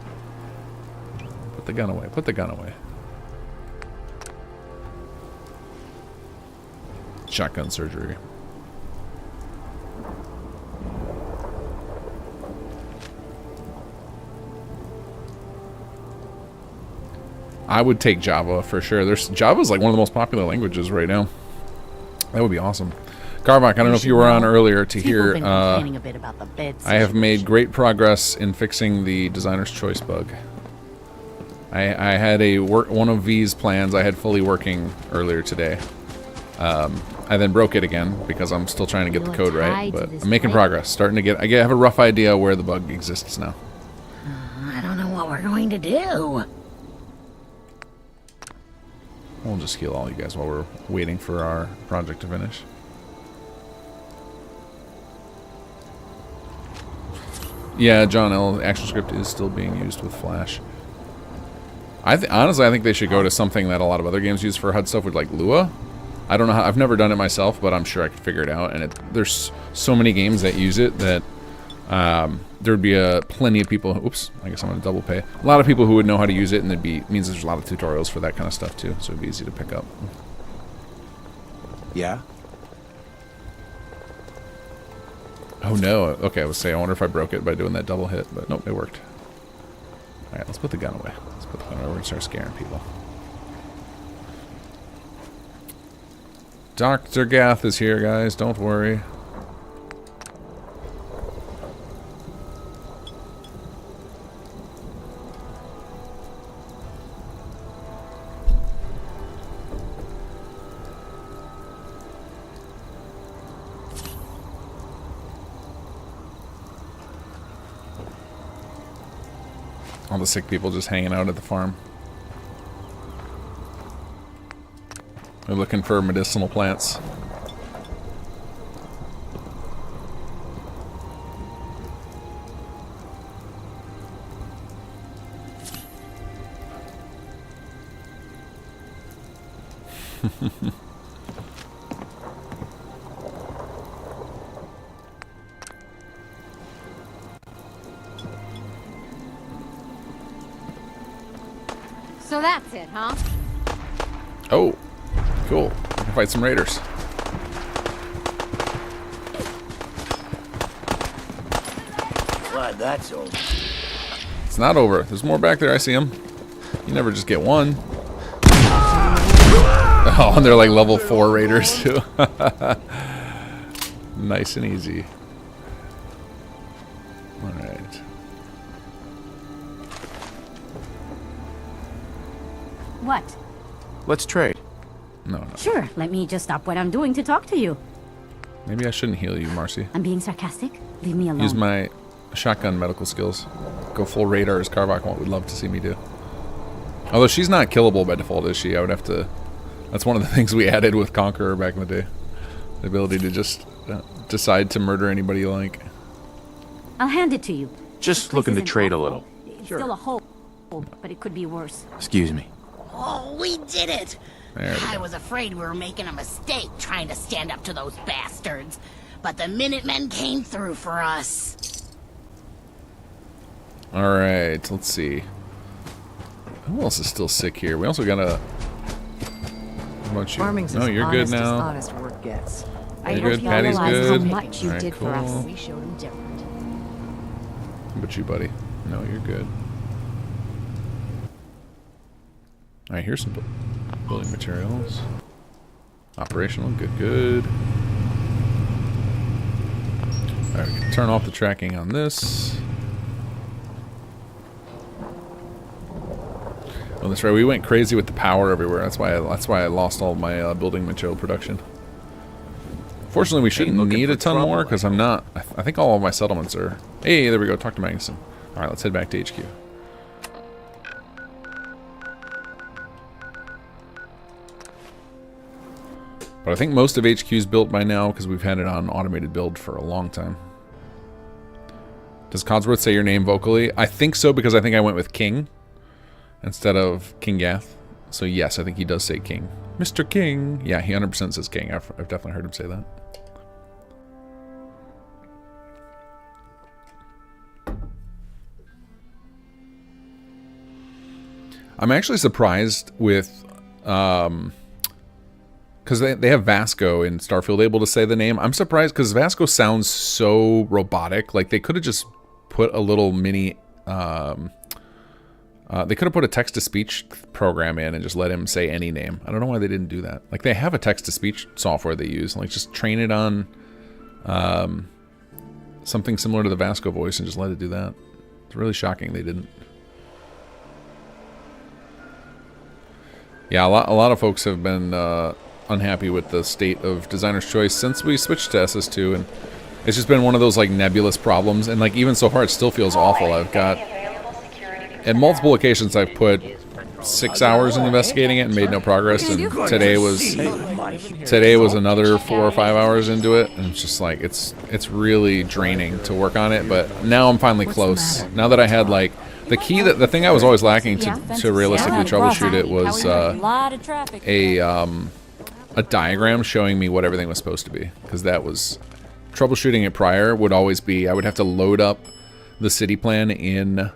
Put the gun away. Put the gun away. Shotgun surgery. I would take Java for sure. Java's like one of the most popular languages right now. That would be awesome. Carmack, I don't know if you were on earlier to hear. I have made great progress in fixing the designer's choice bug. I had one of V's plans I had fully working earlier today. I then broke it again because I'm still trying to get the code right, but I'm making progress. Starting to get. I have a rough idea where the bug exists now. I don't know what we're going to do. We'll just heal all you guys while we're waiting for our project to finish. Yeah, John L. ActionScript is still being used with Flash. Honestly, I think they should go to something that a lot of other games use for HUD stuff with, like Lua. I don't know how. I've never done it myself, but I'm sure I could figure it out. And there's so many games that use it that there'd be plenty of people. Oops, I guess I'm gonna double pay. A lot of people who would know how to use it, and means there's a lot of tutorials for that kind of stuff too. So it'd be easy to pick up. Yeah. Oh no. Okay, I was saying I wonder if I broke it by doing that double hit, but nope, it worked. All right, let's put the gun away. Let's put the gun away. We're gonna start scaring people. Dr. Gath is here, guys. Don't worry. All the sick people just hanging out at the farm. They're looking for medicinal plants. So that's it, huh? Oh, cool. I can fight some raiders. Glad that's over. It's not over. There's more back there. I see them. You never just get one. Oh, and they're like level 4 raiders too. Nice and easy. Alright. What? Let's trade. No. Sure, let me just stop what I'm doing to talk to you. Maybe I shouldn't heal you, Marcy. I'm being sarcastic. Leave me alone. Use my shotgun medical skills. Go full radar as Carvac would love to see me do. Although she's not killable by default, is she? I would have to... That's one of the things we added with Conqueror back in the day. The ability to just decide to murder anybody you like. I'll hand it to you. Just looking to trade a little. It's still a hole, but it could be worse. Excuse me. Oh, we did it! There we I go. was afraid we were making a mistake trying to stand up to those bastards. But the Minutemen came through for us. Alright, let's see. Who else is still sick here? We also got a... How about you? Farming's No, as you're good honest as now. honest work gets. You're good. Patty's good. How much you Alright, did cool. for us. We showed them different. How about you, buddy? No, you're good. Alright, here's some building materials. Operational, good. Alright, we can turn off the tracking on this. Oh, that's right. We went crazy with the power everywhere. That's why I lost all my building material production. Fortunately, we shouldn't need a ton more because I'm not. I think all of my settlements are. Hey, there we go. Talk to Magnusson. All right, let's head back to HQ. But I think most of HQ is built by now because we've had it on automated build for a long time. Does Codsworth say your name vocally? I think so because I think I went with King instead of King Gath. So yes, I think he does say King. Mr. King. Yeah, he 100% says King. I've definitely heard him say that. I'm actually surprised with... because they have Vasco in Starfield able to say the name. I'm surprised because Vasco sounds so robotic. Like they could have just put a little mini... they could have put a text-to-speech program in and just let him say any name. I don't know why they didn't do that. Like they have a text-to-speech software they use. Like just train it on something similar to the Vasco voice and just let it do that. It's really shocking they didn't. Yeah, a lot of folks have been unhappy with the state of Designer's Choice since we switched to SS2, and it's just been one of those like nebulous problems. And like even so far, it still feels awful. I've got at multiple occasions I've put 6 hours in investigating it and made no progress. And today was another 4 or 5 hours into it, and it's just like it's really draining to work on it. But now I'm finally close. Now that I had like. The key, the thing I was always lacking to realistically troubleshoot it was a diagram showing me what everything was supposed to be. Because that was... Troubleshooting it prior would always be... I would have to load up the city plan in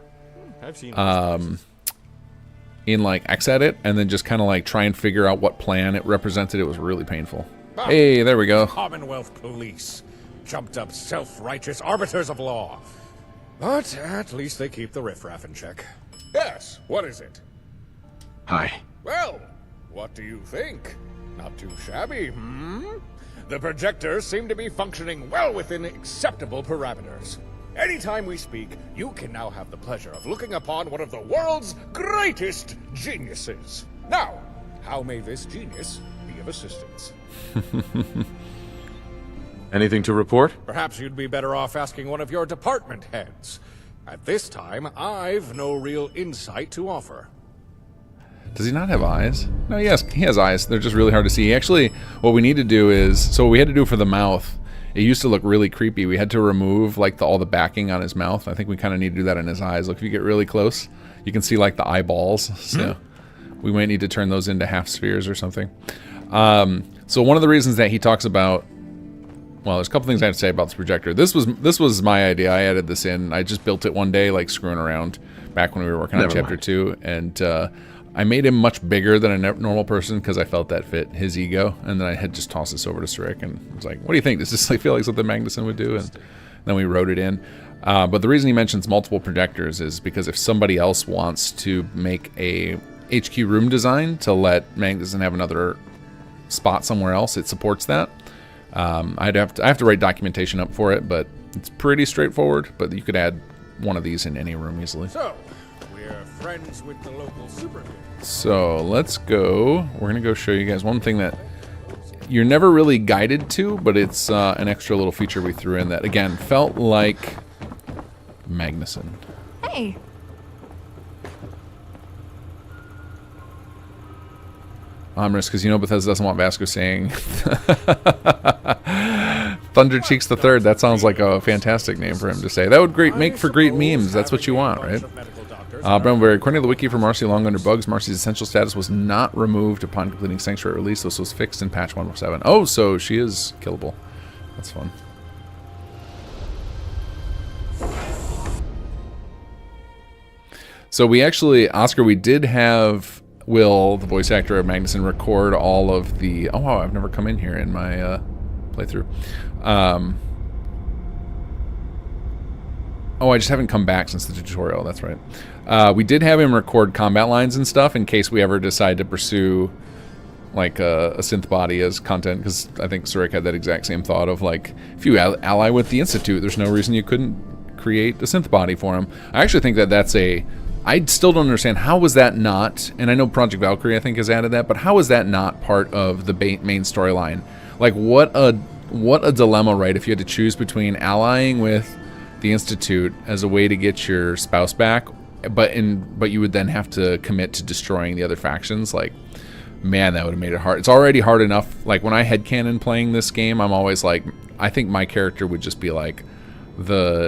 like Xedit and then just kind of like try and figure out what plan it represented. It was really painful. Hey, there we go. Commonwealth Police. Jumped up self-righteous arbiters of law. But at least they keep the riffraff in check. Yes, what is it? Hi. Well, what do you think? Not too shabby, hmm? The projectors seem to be functioning well within acceptable parameters. Anytime we speak, you can now have the pleasure of looking upon one of the world's greatest geniuses. Now, how may this genius be of assistance? Anything to report? Perhaps you'd be better off asking one of your department heads. At this time, I've no real insight to offer. Does he not have eyes? No, yes, he has eyes. They're just really hard to see. Actually, what we need to do is, so what we had to do for the mouth, it used to look really creepy. We had to remove like all the backing on his mouth. I think we kind of need to do that in his eyes. Look, if you get really close, you can see like the eyeballs. So we might need to turn those into half spheres or something. So one of the reasons that he talks about, well, there's a couple things I have to say about this projector. This was my idea. I added this in. I just built it one day, like screwing around back when we were working on Chapter 2, and I made him much bigger than a normal person because I felt that fit his ego, and then I had just tossed this over to Surik and was like, what do you think? Does this like feel like something Magnusson would do? And then we wrote it in. But the reason he mentions multiple projectors is because if somebody else wants to make a HQ room design to let Magnusson have another spot somewhere else, it supports that. I have to write documentation up for it, but it's pretty straightforward. But you could add one of these in any room easily. So, we're friends with the local supervillain. So let's go. We're gonna go show you guys one thing that you're never really guided to, but it's an extra little feature we threw in that again felt like Magnusson. Hey. Ominous, because you know Bethesda doesn't want Vasco saying Thunder Cheeks the Third. That sounds like a fantastic name for him to say. That would make for great memes. That's what you want, right? Bremberry, according to the wiki for Marcy Long under bugs, Marcy's essential status was not removed upon completing Sanctuary release. This was fixed in patch 107. Oh, so she is killable. That's fun. So we actually, Oscar, we did have Will, the voice actor of Magnusson, record all of the... Oh, wow, I've never come in here in my playthrough. Oh, I just haven't come back since the tutorial, that's right. We did have him record combat lines and stuff in case we ever decide to pursue like a synth body as content, because I think Surik had that exact same thought of like, if you ally with the Institute, there's no reason you couldn't create a synth body for him. I actually think that that's a... I still don't understand, how was that not, and I know Project Valkyrie I think has added that, but how is that not part of the main storyline? Like what a dilemma, right, if you had to choose between allying with the Institute as a way to get your spouse back, but you would then have to commit to destroying the other factions. Like, man, that would have made it hard. It's already hard enough. Like when I headcanon playing this game, I'm always like, I think my character would just be like the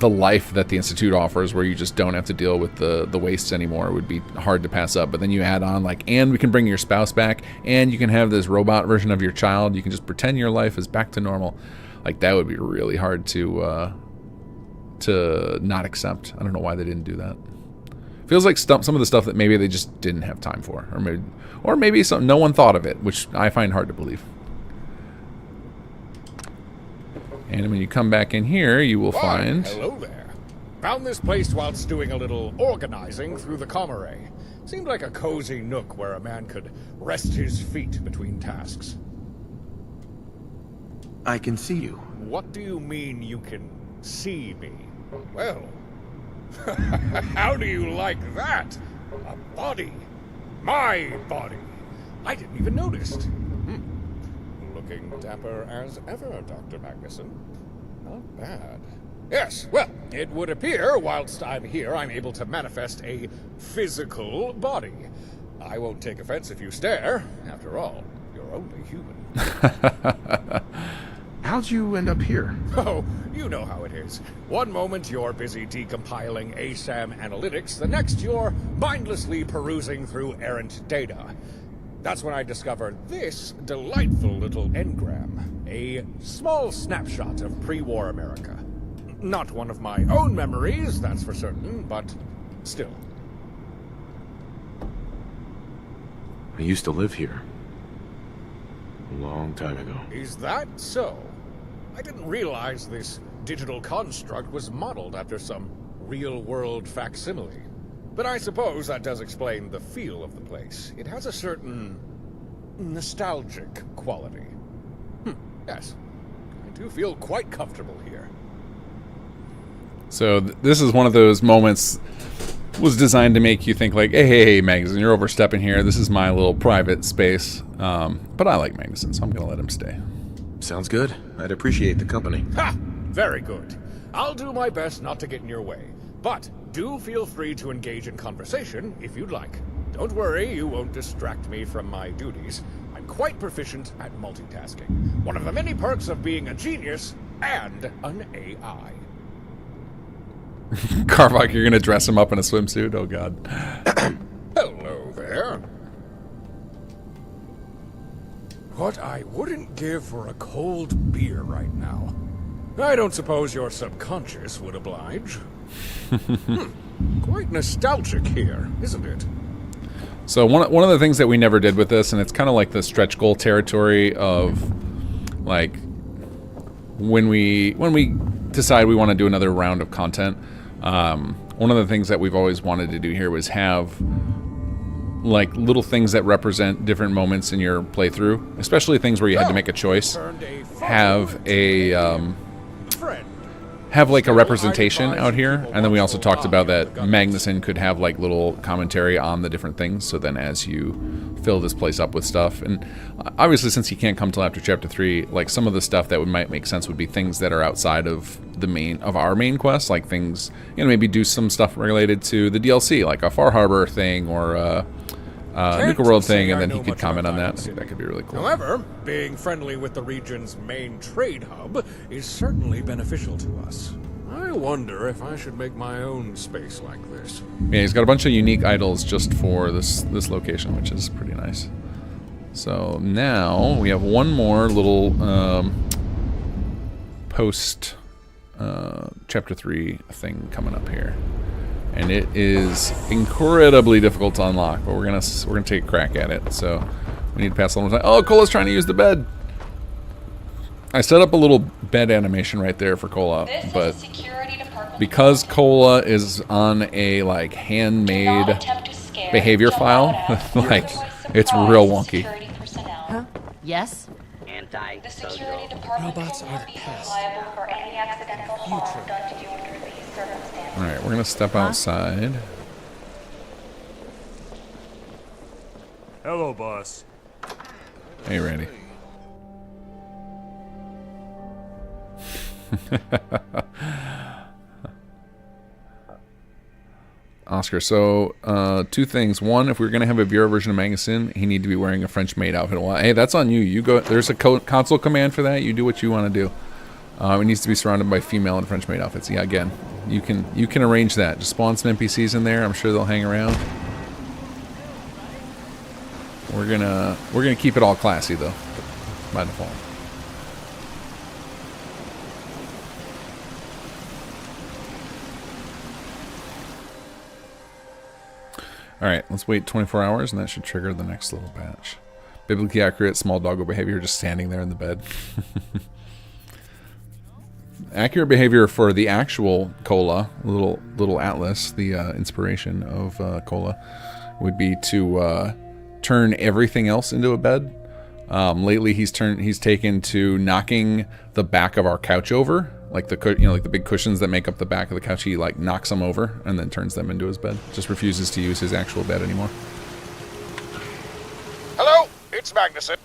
life that the Institute offers, where you just don't have to deal with the wastes anymore, would be hard to pass up. But then you add on like, and we can bring your spouse back, and you can have this robot version of your child. You can just pretend your life is back to normal. Like that would be really hard to not accept. I don't know why they didn't do that. Feels like some of the stuff that maybe they just didn't have time for, or maybe no one thought of it, which I find hard to believe. And when you come back in here, you will find... Hello there. Found this place whilst doing a little organizing through the comm array. Seemed like a cozy nook where a man could rest his feet between tasks. I can see you. What do you mean you can see me? Well, how do you like that? A body. My body. I didn't even notice. Looking dapper as ever, Dr. Magnusson. Not bad. Yes, well, it would appear whilst I'm here, I'm able to manifest a physical body. I won't take offense if you stare. After all, you're only human. How'd you end up here? Oh, you know how it is. One moment you're busy decompiling ASAM analytics, the next you're mindlessly perusing through errant data. That's when I discovered this delightful little engram, a small snapshot of pre-war America. Not one of my own memories, that's for certain, but still. I used to live here. A long time ago. Is that so? I didn't realize this digital construct was modeled after some real-world facsimile. But I suppose that does explain the feel of the place. It has a certain nostalgic quality. Yes, I do feel quite comfortable here. So this is one of those moments was designed to make you think like, hey, Magnusson, you're overstepping here. This is my little private space. But I like Magnusson, so I'm going to let him stay. Sounds good. I'd appreciate the company. Ha! Very good. I'll do my best not to get in your way. But do feel free to engage in conversation if you'd like. Don't worry, you won't distract me from my duties. I'm quite proficient at multitasking. One of the many perks of being a genius and an AI. Carvok, you're gonna dress him up in a swimsuit? Oh god. Hello there. What I wouldn't give for a cold beer right now. I don't suppose your subconscious would oblige. Quite nostalgic here, isn't it? So one of the things that we never did with this, and it's kind of like the stretch goal territory of, like, when we decide we want to do another round of content, one of the things that we've always wanted to do here was have, like, little things that represent different moments in your playthrough, especially things where you had to make a choice. Have like a representation out here, and then we also talked about that Magnusson could have like little commentary on the different things, so then as you fill this place up with stuff, and obviously since he can't come till after chapter 3, like some of the stuff that might make sense would be things that are outside of our main quest, like things, you know, maybe do some stuff related to the DLC, like a Far Harbor thing or Nuka World thing, and then he could comment on that. I think that could be really cool. However, being friendly with the region's main trade hub is certainly beneficial to us. I wonder if I should make my own space like this. Yeah, he's got a bunch of unique idols just for this location, which is pretty nice. So now we have one more little post chapter 3 thing coming up here. And it is incredibly difficult to unlock, but we're gonna take a crack at it. So we need to pass a little time. Oh, Cola's trying to use the bed. I set up a little bed animation right there for Cola, but because Cola is on a like handmade behavior file, like it's real wonky. Huh? Yes? The security department Robots are the past. liable for any accidental harm done to you under these circumstances. All right, we're gonna step outside. Hello, boss. Hey, Randy. Oscar, so two things. One, if we're gonna have a VR version of Magnusson, he need to be wearing a French maid outfit. Well, hey, that's on you. You go. There's a console command for that. You do what you want to do. It needs to be surrounded by female and French maid outfits. Yeah, again, you can arrange that. Just spawn some NPCs in there. I'm sure they'll hang around. We're gonna keep it all classy though, by default. Alright, let's wait 24 hours and that should trigger the next little batch. Biblically accurate small doggo behavior, just standing there in the bed. Accurate behavior for the actual Cola, little Atlas, the inspiration of Cola, would be to turn everything else into a bed. Lately he's taken to knocking the back of our couch over. Like like the big cushions that make up the back of the couch, he like knocks them over and then turns them into his bed. Just refuses to use his actual bed anymore. Hello, it's Magnusson.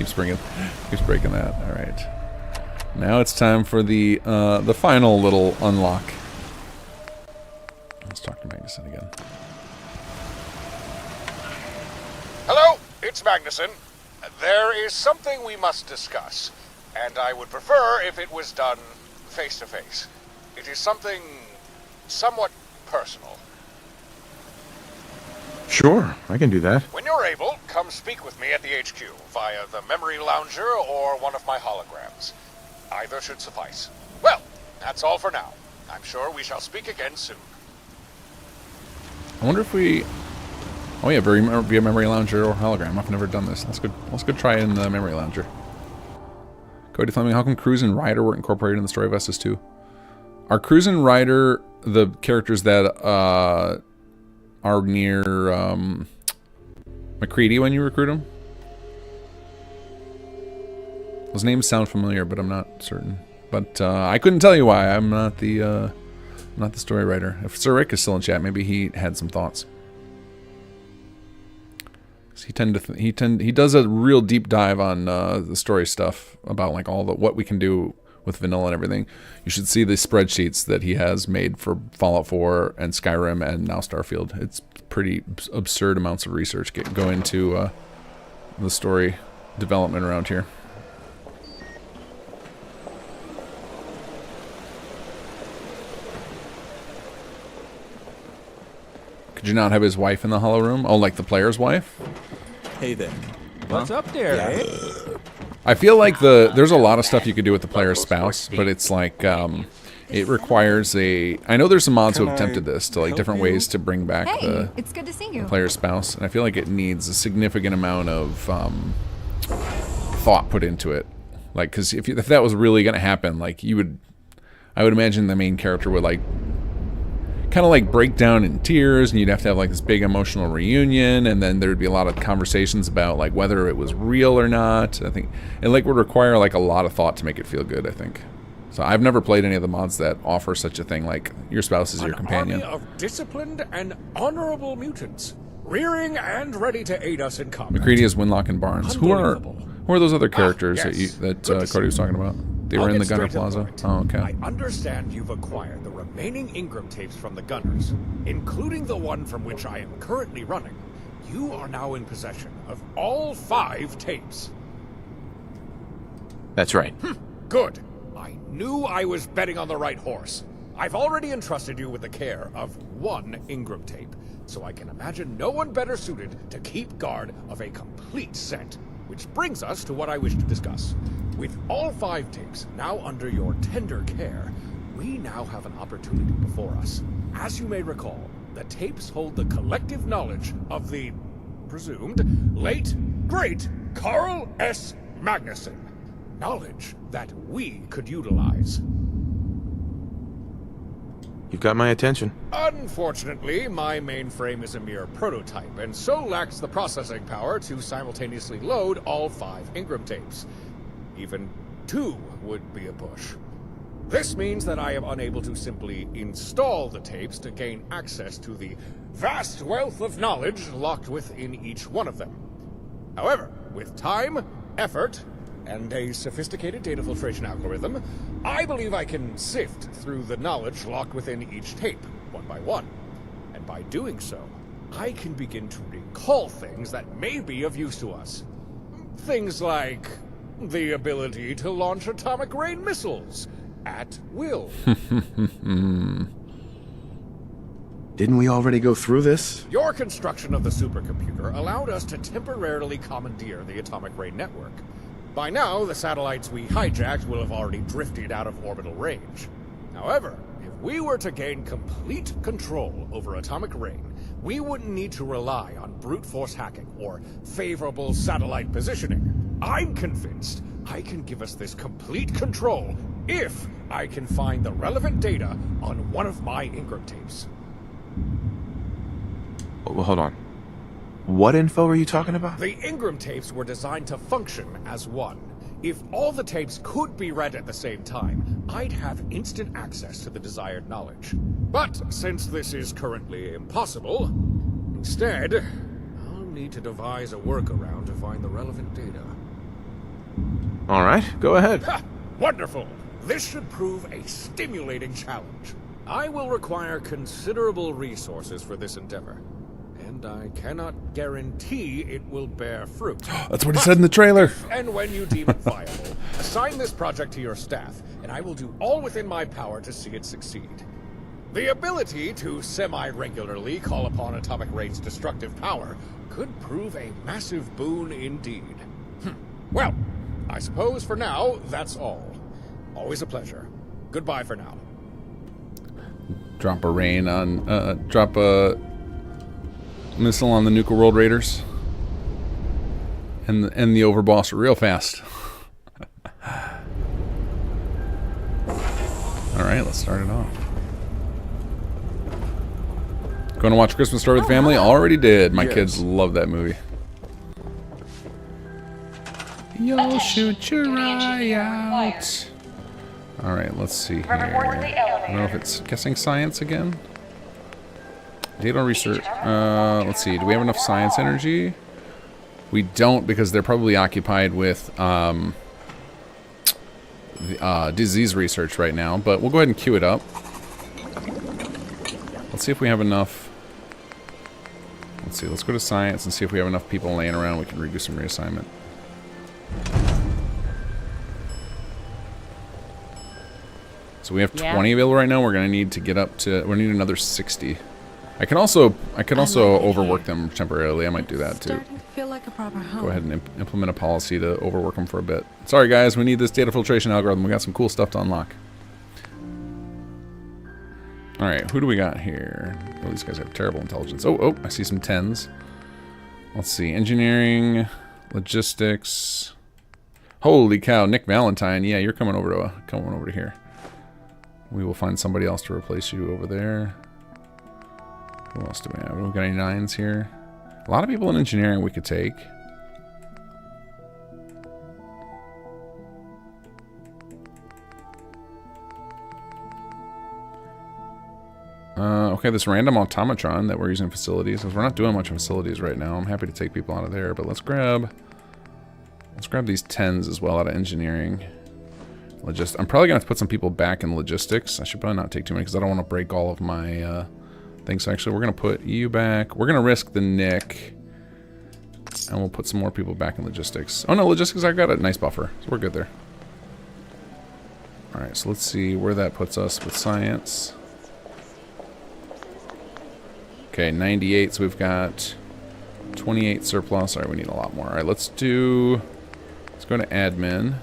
keeps breaking that. All right. Now it's time for the final little unlock. Let's talk to Magnusson again. Hello, it's Magnusson. There is something we must discuss. And I would prefer if it was done face to face. It is something somewhat personal. Sure, I can do that. When you're able, come speak with me at the HQ via the memory lounger or one of my holograms. Either should suffice. Well, that's all for now. I'm sure we shall speak again soon. I wonder if we... Oh yeah, via memory lounger or hologram. I've never done this. Let's go try it in the memory lounger. Cody Fleming, how come Cruz and Ryder weren't incorporated in the story of SS2? Are Cruz and Ryder the characters that are near McCready when you recruit them? Those names sound familiar, but I'm not certain. But I couldn't tell you why. I'm not the story writer. If Sir Rick is still in chat, maybe he had some thoughts. He does a real deep dive on the story stuff about like all what we can do with vanilla and everything, you should see the spreadsheets that he has made for Fallout 4 and Skyrim and now Starfield. It's pretty absurd amounts of research go into the story development around here. Could you not have his wife in the hollow room? Oh, like the player's wife? Hey there. What's up there, eh? I feel like there's a lot of stuff you could do with the player's spouse, but it's like it requires a. I know there's some mods who have attempted this to like different ways to bring back it's good to see you. the player's spouse, and I feel like it needs a significant amount of thought put into it. Like, because if that was really going to happen, like I would imagine the main character would like kind of like break down in tears, and you'd have to have like this big emotional reunion, and then there'd be a lot of conversations about like whether it was real or not. I think it like would require like a lot of thought to make it feel good, I think. So I've never played any of the mods that offer such a thing, like your spouse is your companion. Army of disciplined and honorable mutants, rearing and ready to aid us in combat. McCready is Winlock and Barnes. Who are those other characters that Cody was talking about? They were in the Gunner Plaza. Oh, okay. I understand you've acquired the remaining Ingram tapes from the Gunners, including the one from which I am currently running. You are now in possession of all 5 tapes. That's right. Good. I knew I was betting on the right horse. I've already entrusted you with the care of 1 Ingram tape, so I can imagine no one better suited to keep guard of a complete set. Which brings us to what I wish to discuss. With all 5 tapes now under your tender care, we now have an opportunity before us. As you may recall, the tapes hold the collective knowledge of the presumed late, great Carl S. Magnusson. Knowledge that we could utilize. You've got my attention. Unfortunately, my mainframe is a mere prototype, and so lacks the processing power to simultaneously load all 5 Ingram tapes. Even 2 would be a push. This means that I am unable to simply install the tapes to gain access to the vast wealth of knowledge locked within each one of them. However, with time, effort, and a sophisticated data filtration algorithm, I believe I can sift through the knowledge locked within each tape, one by one. And by doing so, I can begin to recall things that may be of use to us. Things like the ability to launch atomic rain missiles at will. Didn't we already go through this? Your construction of the supercomputer allowed us to temporarily commandeer the atomic rain network. By now, the satellites we hijacked will have already drifted out of orbital range. However, if we were to gain complete control over atomic rain, we wouldn't need to rely on brute force hacking or favorable satellite positioning. I'm convinced I can give us this complete control if I can find the relevant data on one of my Ingram tapes. Well, hold on. What info are you talking about? The Ingram tapes were designed to function as one. If all the tapes could be read at the same time, I'd have instant access to the desired knowledge. But since this is currently impossible, instead, I'll need to devise a workaround to find the relevant data. All right, go ahead. Ha! Wonderful! This should prove a stimulating challenge. I will require considerable resources for this endeavor. And I cannot guarantee it will bear fruit. That's what he said in the trailer. And when you deem it viable, assign this project to your staff, and I will do all within my power to see it succeed. The ability to semi-regularly call upon atomic rain's destructive power could prove a massive boon indeed. Well, I suppose for now, that's all. Always a pleasure. Goodbye for now. Drop a missile on the Nuka World Raiders. And the overboss real fast. Alright, let's start it off. Going to watch Christmas Story with the family? Already did. My kids love that movie. You'll shoot your eye out. Alright, let's see here. I don't know if it's guessing science again. Data research. Let's see. Do we have enough science energy? We don't, because they're probably occupied with disease research right now, but we'll go ahead and queue it up. Let's see if we have enough. Let's see, let's go to science and see if we have enough people laying around we can redo some reassignment. So we have 20 available right now. We're gonna need to get up to. We need another 60. I can also overwork them temporarily. I might do that too. Feel like a proper home. Go ahead and implement a policy to overwork them for a bit. Sorry guys, we need this data filtration algorithm. We got some cool stuff to unlock. All right, who do we got here? Oh, these guys have terrible intelligence. Oh, I see some 10s. Let's see, engineering, logistics. Holy cow, Nick Valentine. Yeah, you're coming over to here. We will find somebody else to replace you over there. Who else do we have? We got any 9s here? A lot of people in engineering we could take. Okay, this random automatron that we're using in facilities, because we're not doing much in facilities right now. I'm happy to take people out of there, but let's grab these 10s as well out of engineering. I'm probably gonna have to put some people back in logistics. I should probably not take too many because I don't want to break all of my things. So actually, we're gonna put you back. We're gonna risk the Nick, and we'll put some more people back in logistics. Oh no, logistics! I've got a nice buffer, so we're good there. All right, so let's see where that puts us with science. Okay, 98, so we've got 28 surplus. All right, we need a lot more. All right, let's go to admin,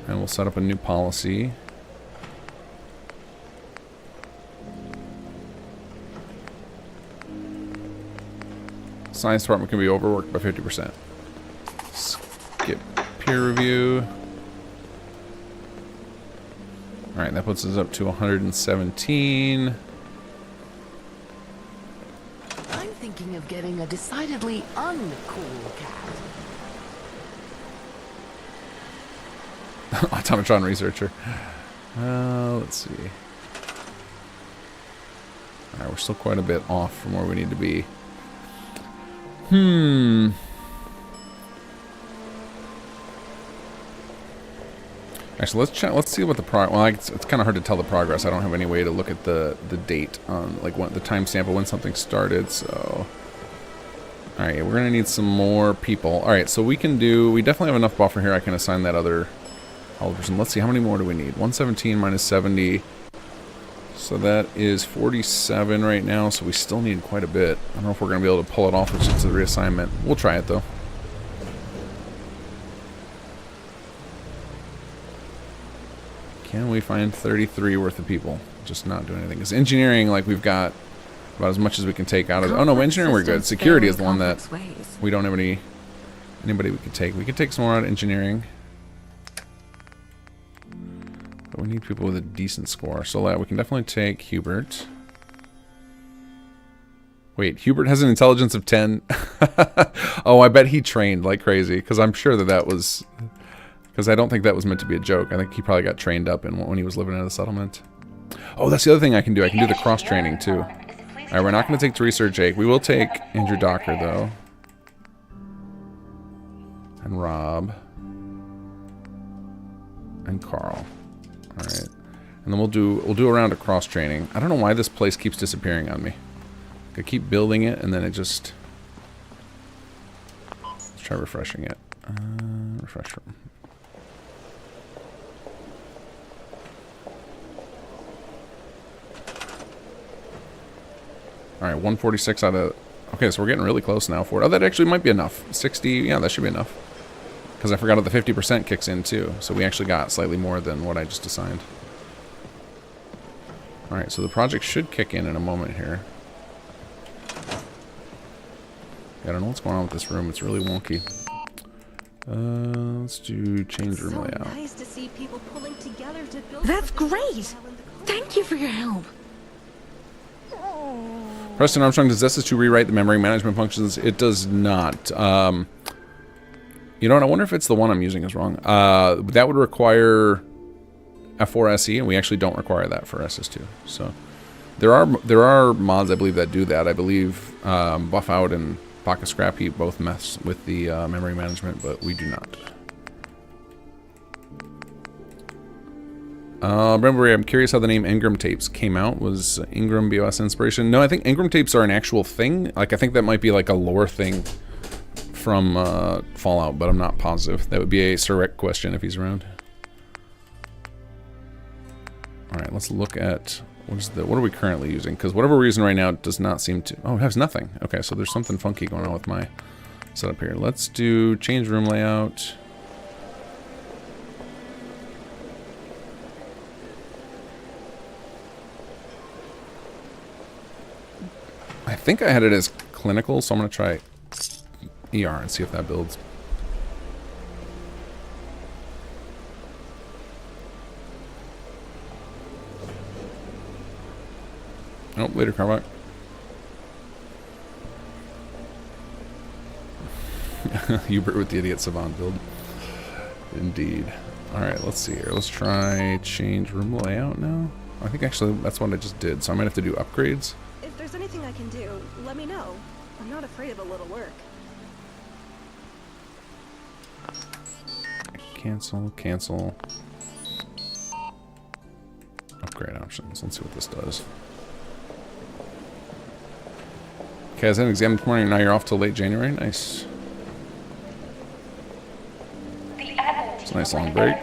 and we'll set up a new policy. Science department can be overworked by 50%. Skip peer review. All right, that puts us up to 117. Thinking of getting a decidedly uncool cat. Automatron researcher. Let's see. Alright, we're still quite a bit off from where we need to be. Actually, let's see what the well, it's kind of hard to tell the progress. I don't have any way to look at the date on like the timestamp of when something started. So, all right, we're gonna need some more people. All right, so we definitely have enough buffer here. I can assign that other person. Let's see, how many more do we need? 117 minus 70. So that is 47 right now. So we still need quite a bit. I don't know if we're gonna be able to pull it off with just the reassignment. We'll try it though. Can we find 33 worth of people? Just not doing anything. Because engineering, like, we've got about as much as we can take out of it. Oh no, engineering we're good. Security is the one that we don't have anybody we could take. We could take some more out of engineering. But we need people with a decent score. So we can definitely take Hubert. Wait, Hubert has an intelligence of 10? Oh, I bet he trained like crazy. Because I'm sure that was... Because I don't think that was meant to be a joke. I think he probably got trained up when he was living in the settlement. Oh, that's the other thing I can do. I can do the cross-training, too. Alright, we're not going to take Teresa or Jake. We will take Andrew Docker, though. And Rob. And Carl. Alright. And then we'll do a round of cross-training. I don't know why this place keeps disappearing on me. I keep building it, and then it just... Let's try refreshing it. Refresh room. All right, 146 out of... Okay, so we're getting really close now for it. Oh, that actually might be enough. 60, yeah, that should be enough. Because I forgot that the 50% kicks in, too. So we actually got slightly more than what I just assigned. All right, so the project should kick in a moment here. I don't know what's going on with this room. It's really wonky. Let's do change room layout. Nice to see people pulling together to build. That's great! Thank you for your help. Preston Armstrong, does SS2 rewrite the memory management functions? It does not. You know what? I wonder if it's the one I'm using is wrong. That would require F4SE, and we actually don't require that for SS2. So there are mods, I believe, that do that. I believe Buff Out and Baka Scrap Heap both mess with the memory management, but we do not. Remember, I'm curious how the name Engram tapes came out. Was Ingram BOS inspiration? No, I think Engram tapes are an actual thing. Like, I think that might be like a lore thing from Fallout, but I'm not positive. That would be a Sir Rick question if he's around. All right, let's look at what are we currently using? Because whatever we're using right now does not seem to. Oh, it has nothing. Okay, so there's something funky going on with my setup here. Let's do change room layout. I think I had it as clinical, so I'm going to try ER and see if that builds. Oh, later, Carmack. Hubert with the idiot savant build. Indeed. Alright, let's see here. Let's try change room layout now. I think actually that's what I just did, so I might have to do upgrades. If there's anything I can do, let me know. I'm not afraid of a little work. Cancel, cancel. Upgrade options. Let's see what this does. Okay, I was at an exam this morning, now you're off till late January. Nice. It's a nice long break.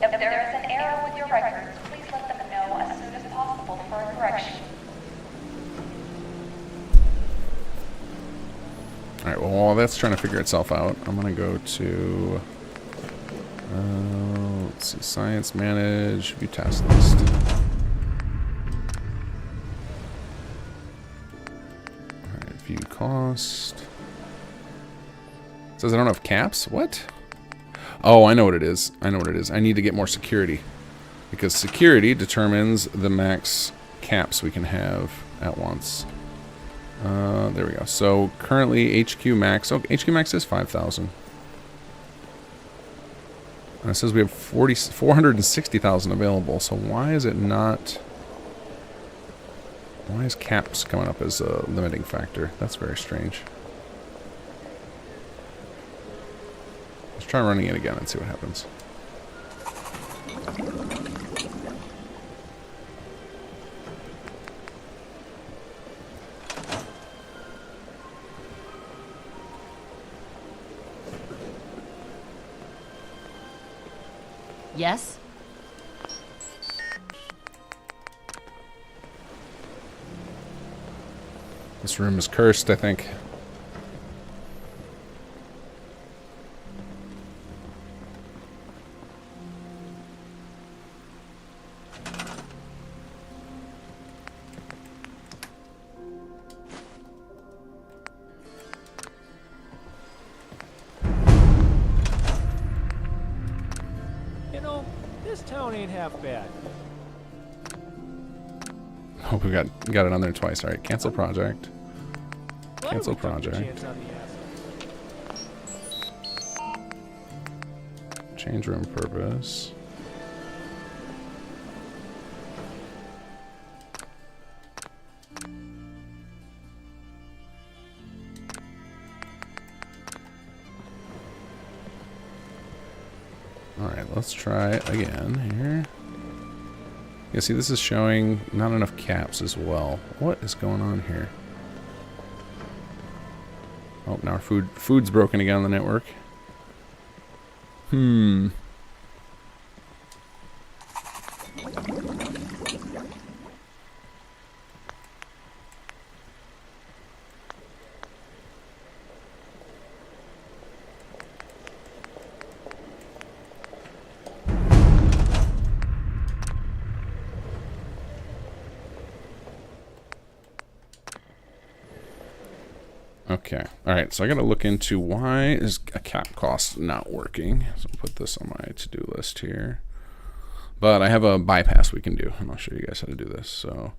If there is an error with your records, please let them know as soon as possible for a correction. Alright, well, while that's trying to figure itself out, I'm going to go to... let's see, Science Manage, View Task List. Alright, View Cost. It says I don't have caps? What? Oh, I know what it is. I know what it is. I need to get more security. Because security determines the max caps we can have at once. There we go. So currently HQ max. Oh, HQ max is 5,000. And it says we have 460,000 available. So why is it not? Why is caps coming up as a limiting factor? That's very strange. Let's try running it again and see what happens. Yes? This room is cursed, I think. Half bad. Oh, we got it on there twice. All right, cancel project. Cancel project. Change room purpose. Alright, let's try again here. Yeah, see, this is showing not enough caps as well. What is going on here? Oh, now our food's broken again on the network. Okay. All right. So I got to look into why is a cap cost not working. So I'll put this on my to-do list here. But I have a bypass we can do, and I'll show you guys how to do this. So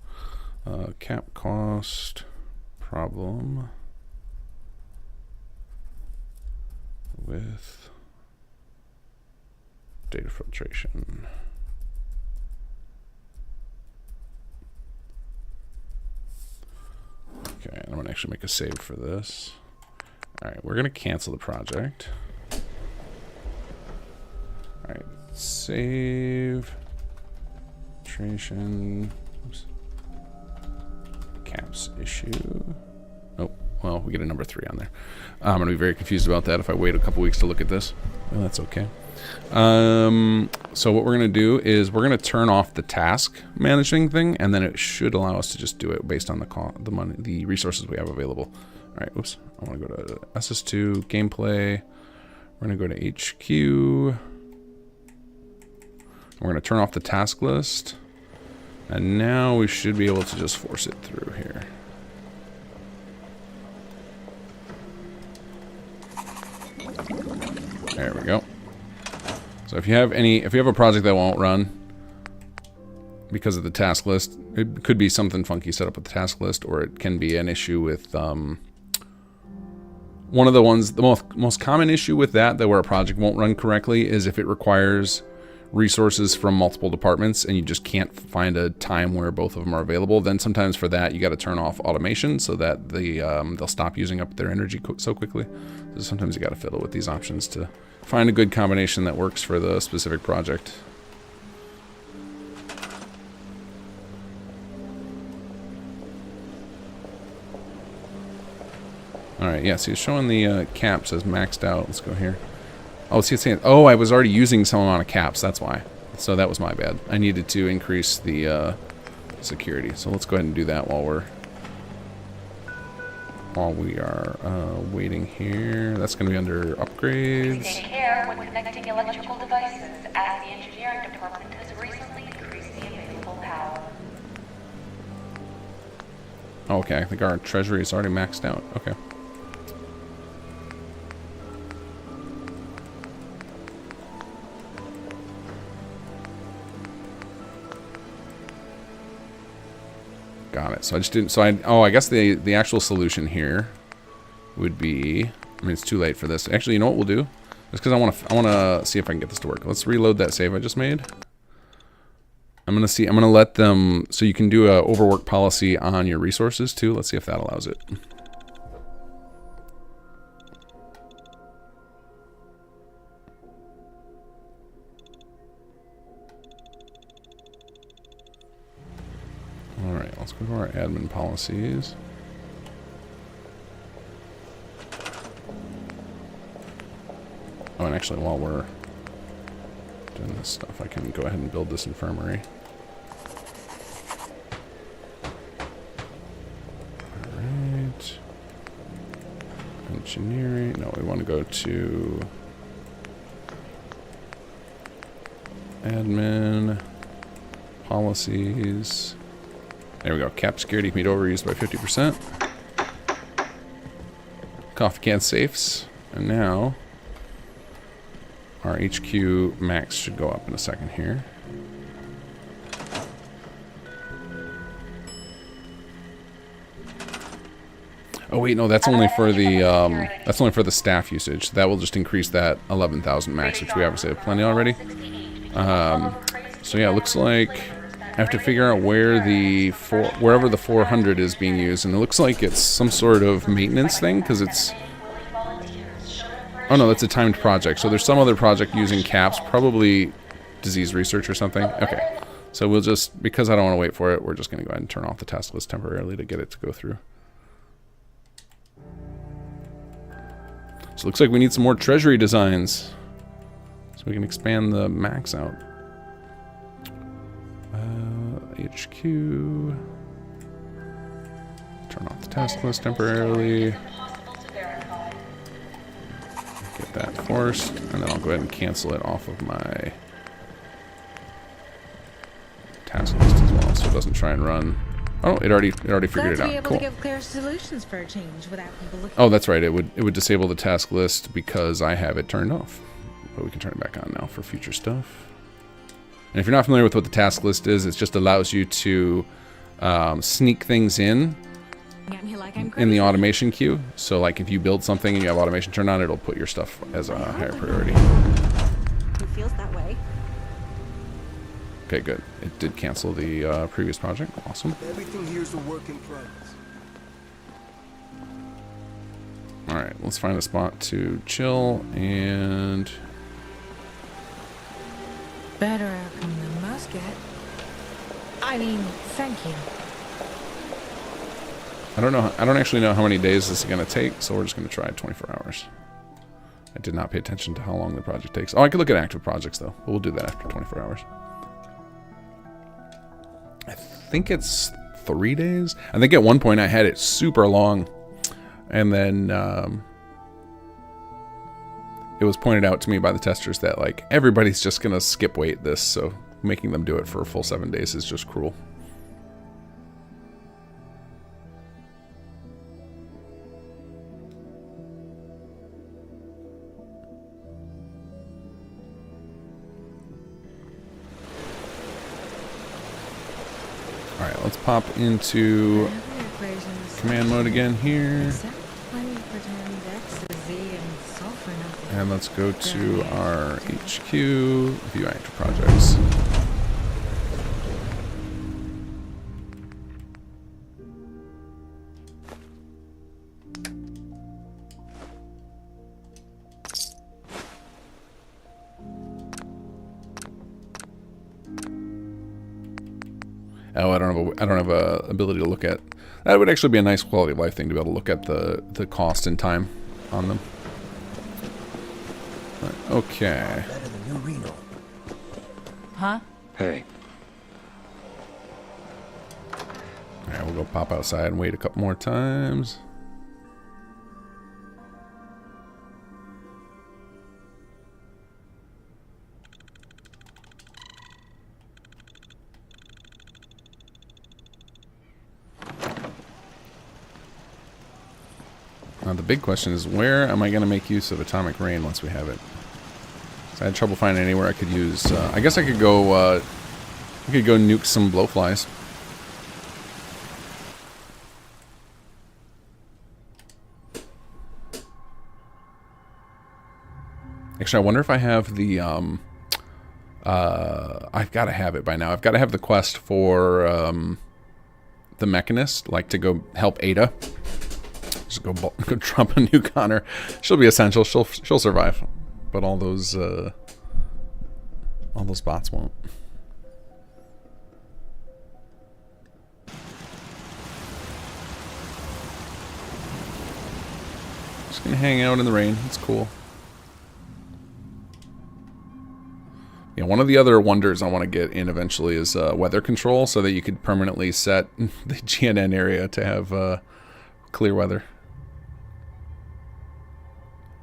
cap cost problem with data filtration. Okay, I'm going to actually make a save for this. Alright, we're going to cancel the project. Alright, save. Illustration. Oops. Caps issue. Oh, well, we get a number 3 on there. I'm going to be very confused about that if I wait a couple weeks to look at this. Well, that's okay. So what we're going to do is we're going to turn off the task managing thing, and then it should allow us to just do it based on the money, the resources we have available. All right, oops. I want to go to SS2, gameplay. We're going to go to HQ. We're going to turn off the task list. And now we should be able to just force it through here. There we go. So if you have a project that won't run because of the task list, it could be something funky set up with the task list, or it can be an issue with one of the most common issue with that where a project won't run correctly is if it requires resources from multiple departments and you just can't find a time where both of them are available. Then sometimes for that you got to turn off automation so that they'll stop using up their energy so quickly. So sometimes you got to fiddle with these options to find a good combination that works for the specific project. Alright, yeah, so it's showing the caps as maxed out. Let's go here. Oh, see, it's saying, oh, I was already using some amount of caps, that's why. So that was my bad. I needed to increase the security. So let's go ahead and do that while we are waiting here. That's going to be under upgrades. Take care when connecting electrical devices, as the engineering department has recently increased the available power. Okay, I think our treasury is already maxed out. Okay. Got it. So I just didn't. So I guess the actual solution here would be. I mean, it's too late for this. Actually, you know what we'll do? Just because I want to see if I can get this to work. Let's reload that save I just made. I'm gonna let them. So you can do a overwork policy on your resources too. Let's see if that allows it. Alright, let's go to our admin policies. Oh, and actually while we're doing this stuff, I can go ahead and build this infirmary. Alright. Engineering. No, we want to go to admin policies. There we go. Cap security can be overused by 50%. Coffee can safes. And now our HQ max should go up in a second here. Oh wait, no, that's only for the staff usage. That will just increase that 11,000 max, which we obviously have plenty already. So yeah, it looks like I have to figure out where wherever the 400 is being used, and it looks like it's some sort of maintenance thing because it's. Oh no, that's a timed project. So there's some other project using caps, probably disease research or something. Okay, so we'll just, because I don't want to wait for it, we're just going to go ahead and turn off the task list temporarily to get it to go through. So it looks like we need some more treasury designs so we can expand the max out. HQ. Turn off the task list temporarily. Get that forced, and then I'll go ahead and cancel it off of my task list as well, so it doesn't try and run. Oh, it already figured it out. Able cool. to give clear solutions for a change without people looking. Oh, that's right. It would disable the task list because I have it turned off, but we can turn it back on now for future stuff. And if you're not familiar with what the task list is, it just allows you to sneak things in the automation queue. So like if you build something and you have automation turned on, it'll put your stuff as a higher priority. Who feels that way? Okay, good. It did cancel the previous project. Awesome. Everything here's a work in progress. All right, let's find a spot to chill and better outcome than most get. I mean, thank you. I don't actually know how many days this is going to take, so we're just going to try 24 hours. I did not pay attention to how long the project takes. Oh, I could look at active projects, though. But we'll do that after 24 hours. I think it's 3 days. I think at one point I had it super long. And then it was pointed out to me by the testers that, like, everybody's just going to skip weight this. So making them do it for a full 7 days is just cruel. Alright, let's pop into command mode again here. And let's go to our HQ, view active projects. Oh, I don't have a ability to look at. That would actually be a nice quality of life thing to be able to look at the cost and time on them. But, okay. Huh? Hey. Alright, we'll go pop outside and wait a couple more times. Now the big question is, where am I going to make use of atomic rain once we have it? So I had trouble finding anywhere I could use. I guess I could go nuke some blowflies. Actually, I wonder if I have the I've got to have it by now. I've got to have the quest for the Mechanist, like to go help Ada. Just go drop a nuke on her. She'll be essential. She'll survive, but all those bots won't. Just gonna hang out in the rain. It's cool. Yeah, one of the other wonders I want to get in eventually is weather control, so that you could permanently set the GNN area to have clear weather.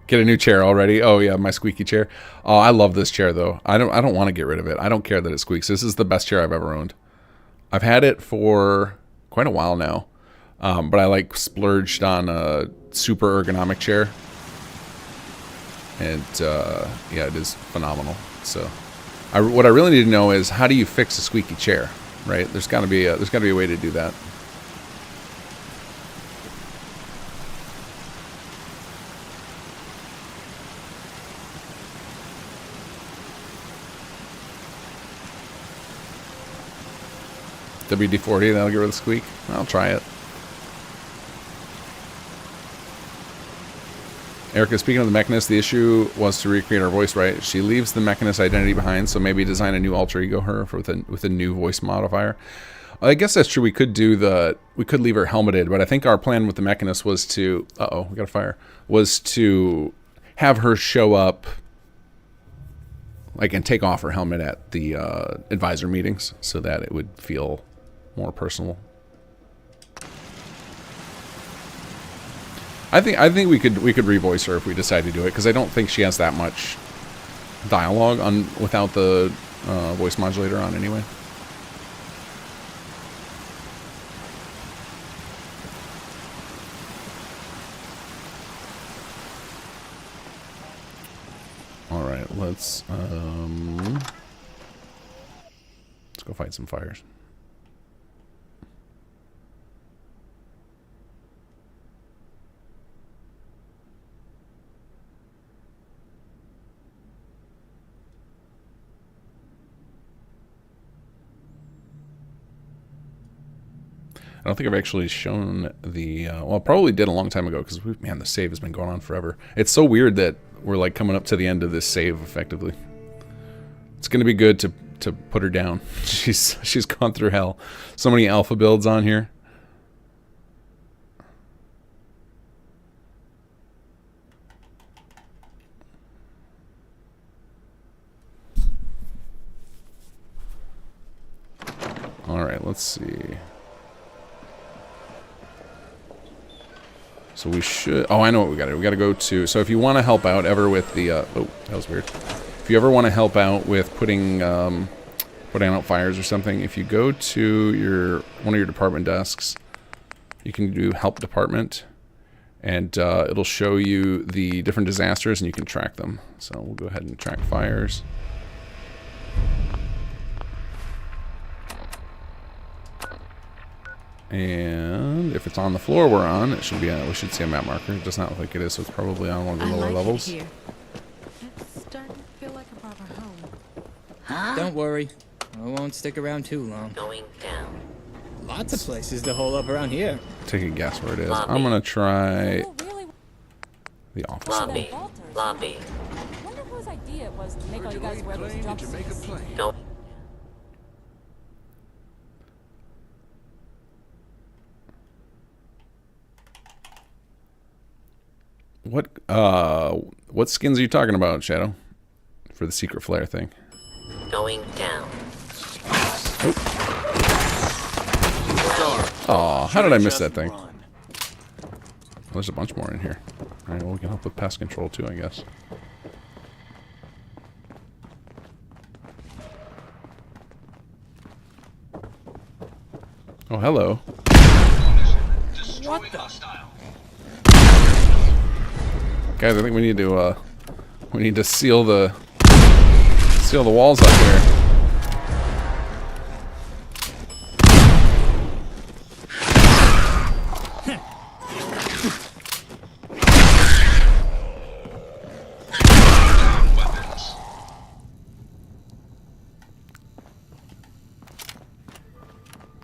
Get a new chair already. Oh yeah, my squeaky chair. Oh, I love this chair though. I don't want to get rid of it. I don't care that it squeaks. This is the best chair I've ever owned. I've had it for quite a while now, but I like splurged on a super ergonomic chair, and yeah, it is phenomenal. So, what I really need to know is, how do you fix a squeaky chair? Right? There's got to be a way to do that. WD-40, that'll get rid of the squeak. I'll try it. Erica, speaking of the Mechanist, the issue was to recreate our voice, right? She leaves the Mechanist identity behind, so maybe design a new alter ego her with a new voice modifier. I guess that's true. We could leave her helmeted, but I think our plan with the Mechanist was to... Uh-oh, we got a fire. Was to have her show up, like, and take off her helmet at the advisor meetings, so that it would feel more personal. I think we could revoice her if we decide to do it, because I don't think she has that much dialogue on without the voice modulator on anyway. All right, let's go fight some fires. I don't think I've actually shown the... well, I probably did a long time ago, because, man, the save has been going on forever. It's so weird that we're, like, coming up to the end of this save, effectively. It's gonna be good to put her down. She's gone through hell. So many alpha builds on here. All right, let's see. So we should... Oh, I know what we got to do. We got to go to... So if you want to help out ever with the... oh, that was weird. If you ever want to help out with putting out fires or something, if you go to one of your department desks, you can do help department, and it'll show you the different disasters, and you can track them. So we'll go ahead and track fires. And if it's on the floor we're on, it should be. We should see a map marker. It does not look like it is, so it's probably on one of the lower levels. It's starting to feel like a proper home. Huh? Don't worry, I won't stick around too long. Going down. Lots of places to hole up around here. Take a guess where it is. Lobby. I'm gonna try the office. Lobby. Lobby. I wonder whose idea it was to make all you guys wear those jumpsuits. Go. What skins are you talking about, Shadow? For the secret flare thing. Going down. Oh, how did I miss that thing? Well, there's a bunch more in here. Alright, well, we can help with pest control too, I guess. Oh, hello. What the? Guys, I think we need to seal the walls up here.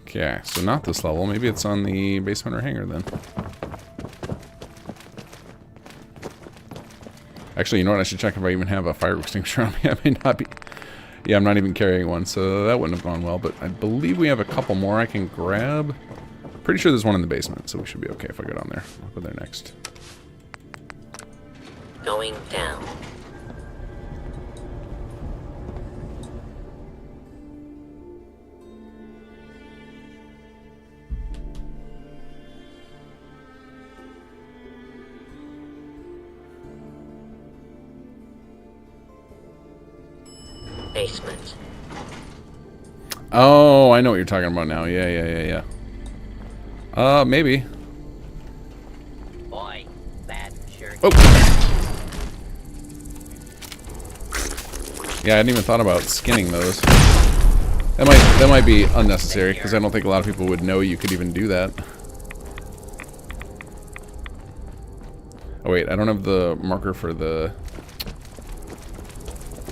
Okay, so not this level. Maybe it's on the basement or hangar then. Actually, you know what? I should check if I even have a fire extinguisher on me. I may not be. Yeah, I'm not even carrying one, so that wouldn't have gone well. But I believe we have a couple more I can grab. Pretty sure there's one in the basement, so we should be okay if I go down there. I'll go there next. Going down. Basement. Oh, I know what you're talking about now. Yeah. Maybe. Boy, that sure. Oh. Yeah, I hadn't even thought about skinning those. That might be unnecessary because I don't think a lot of people would know you could even do that. Oh wait, I don't have the marker for the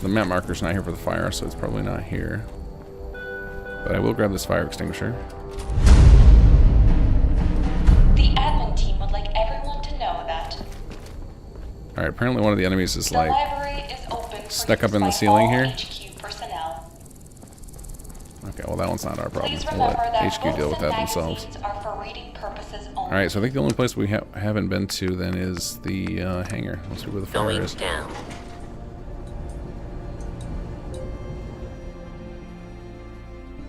map marker's not here for the fire, so it's probably not here. But I will grab this fire extinguisher. The admin team would like everyone to know that Alright, apparently one of the enemies is the like library is open for stuck up use in the by ceiling all here. HQ personnel. Okay, well that one's not our problem. Please We'll remember let that HQ books deal with and that themselves. magazines are for reading purposes only. Alright, so I think the only place we haven't been to then is the hangar. Let's see where the fire Going is. down.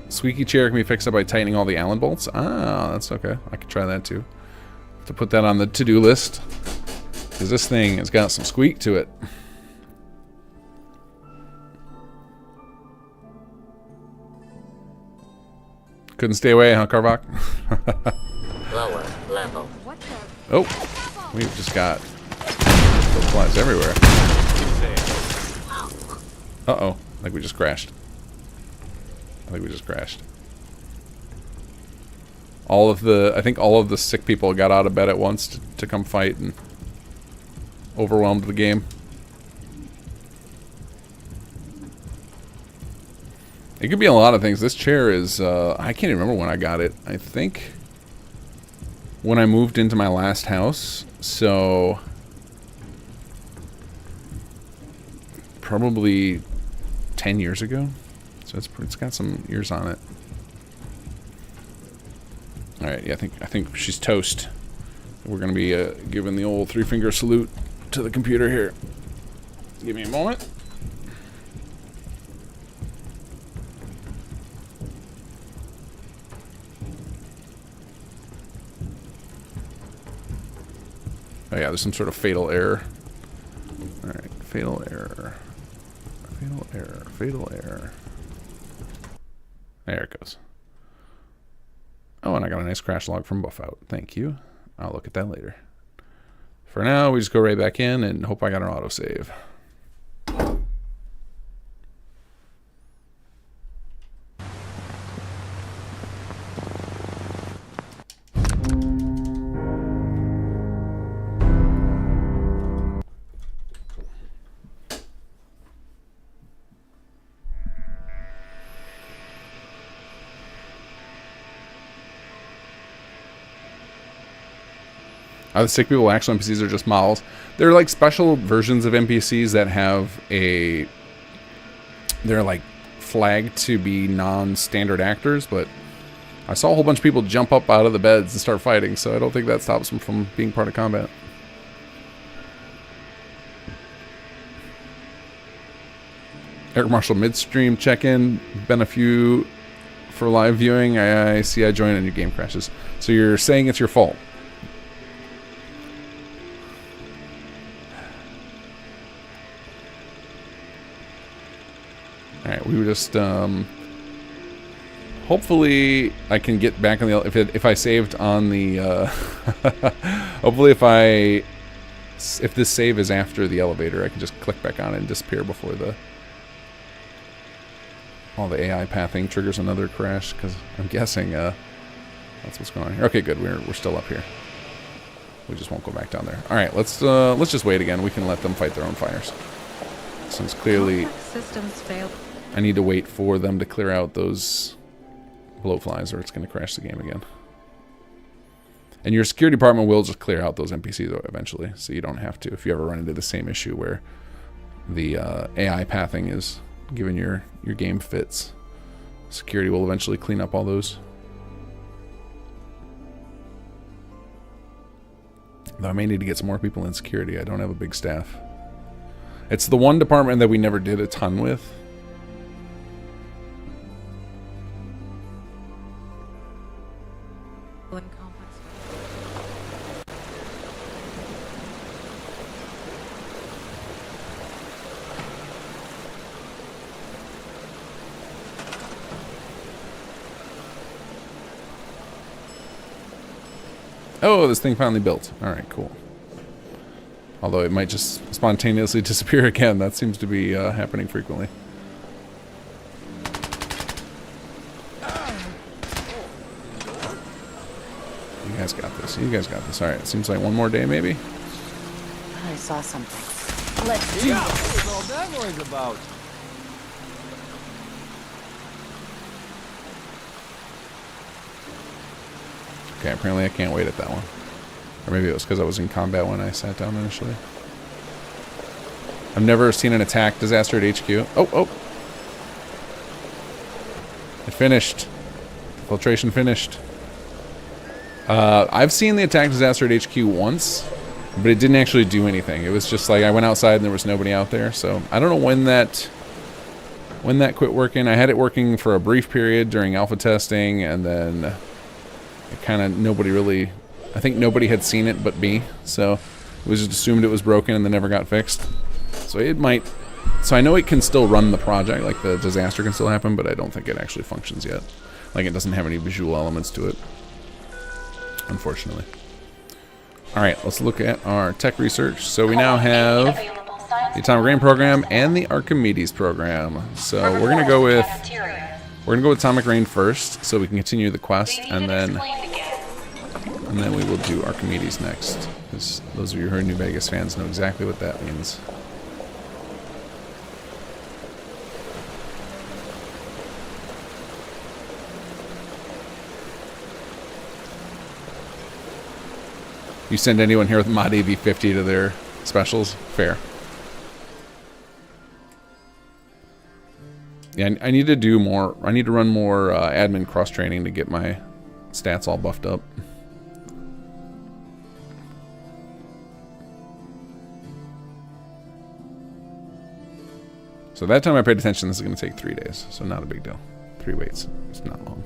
Squeaky chair can be fixed up by tightening all the Allen bolts. Ah, that's okay. I could try that too. To put that on the to-do list. Because this thing has got some squeak to it. Couldn't stay away, huh, Carvok? Lower level. Oh, we've just got flies everywhere. Uh-oh, I think we just crashed. I think all of the sick people got out of bed at once to come fight and overwhelmed the game. It could be a lot of things. This chair is, I can't even remember when I got it. I think when I moved into my last house, so probably 10 years ago. So it's got some years on it. All right, yeah, I think she's toast. We're gonna be giving the old 3-finger salute to the computer here. Give me a moment. Oh yeah, there's some sort of fatal error. All right, fatal error. Fatal error. Fatal error. There it goes. Oh, and I got a nice crash log from Buffout. Thank you. I'll look at that later. For now, we just go right back in and hope I got an autosave. The sick people actual NPCs are just models. They're like special versions of NPCs that have a... They're like flagged to be non-standard actors, but I saw a whole bunch of people jump up out of the beds and start fighting, so I don't think that stops them from being part of combat. Eric Marshall midstream check-in. Been a few for live viewing. I see I joined and your game crashes. So you're saying it's your fault. Alright, we were just, hopefully I can get back on the, if I saved on the, hopefully if this save is after the elevator, I can just click back on it and disappear before all the AI pathing triggers another crash, because I'm guessing, that's what's going on here. Okay, good, we're still up here. We just won't go back down there. Alright, let's just wait again. We can let them fight their own fires. Since clearly... Systems failed. I need to wait for them to clear out those blowflies or it's going to crash the game again. And your security department will just clear out those NPCs eventually, so you don't have to if you ever run into the same issue where the AI pathing is giving your game fits. Security will eventually clean up all those. Though I may need to get some more people in security. I don't have a big staff. It's the one department that we never did a ton with. Oh, this thing finally built. Alright, cool. Although it might just spontaneously disappear again. That seems to be happening frequently. You guys got this. You guys got this. Alright, it seems like one more day maybe. I saw something. Let's do Yeah, this. what was all that noise about? Okay, apparently I can't wait at that one. Or maybe it was because I was in combat when I sat down initially. I've never seen an attack disaster at HQ. Oh, oh. It finished. Filtration finished. I've seen the attack disaster at HQ once, but it didn't actually do anything. It was just like I went outside and there was nobody out there. So I don't know when that quit working. I had it working for a brief period during alpha testing, and then it kind of nobody really. I think nobody had seen it but me, so it was just assumed it was broken and then never got fixed. So it might. So I know it can still run the project, like the disaster can still happen, but I don't think it actually functions yet. Like it doesn't have any visual elements to it, unfortunately. All right, let's look at our tech research. So we now have the Atomic Rain program and the Archimedes program. So we're gonna go with Atomic Rain first, so we can continue the quest, and then we will do Archimedes next. Because those of you who are New Vegas fans know exactly what that means. You send anyone here with mod AV50 to their specials? Fair. Yeah, I need to do more. I need to run more admin cross training to get my stats all buffed up. So that time I paid attention, this is going to take 3 days. So not a big deal. 3 waits. It's not long.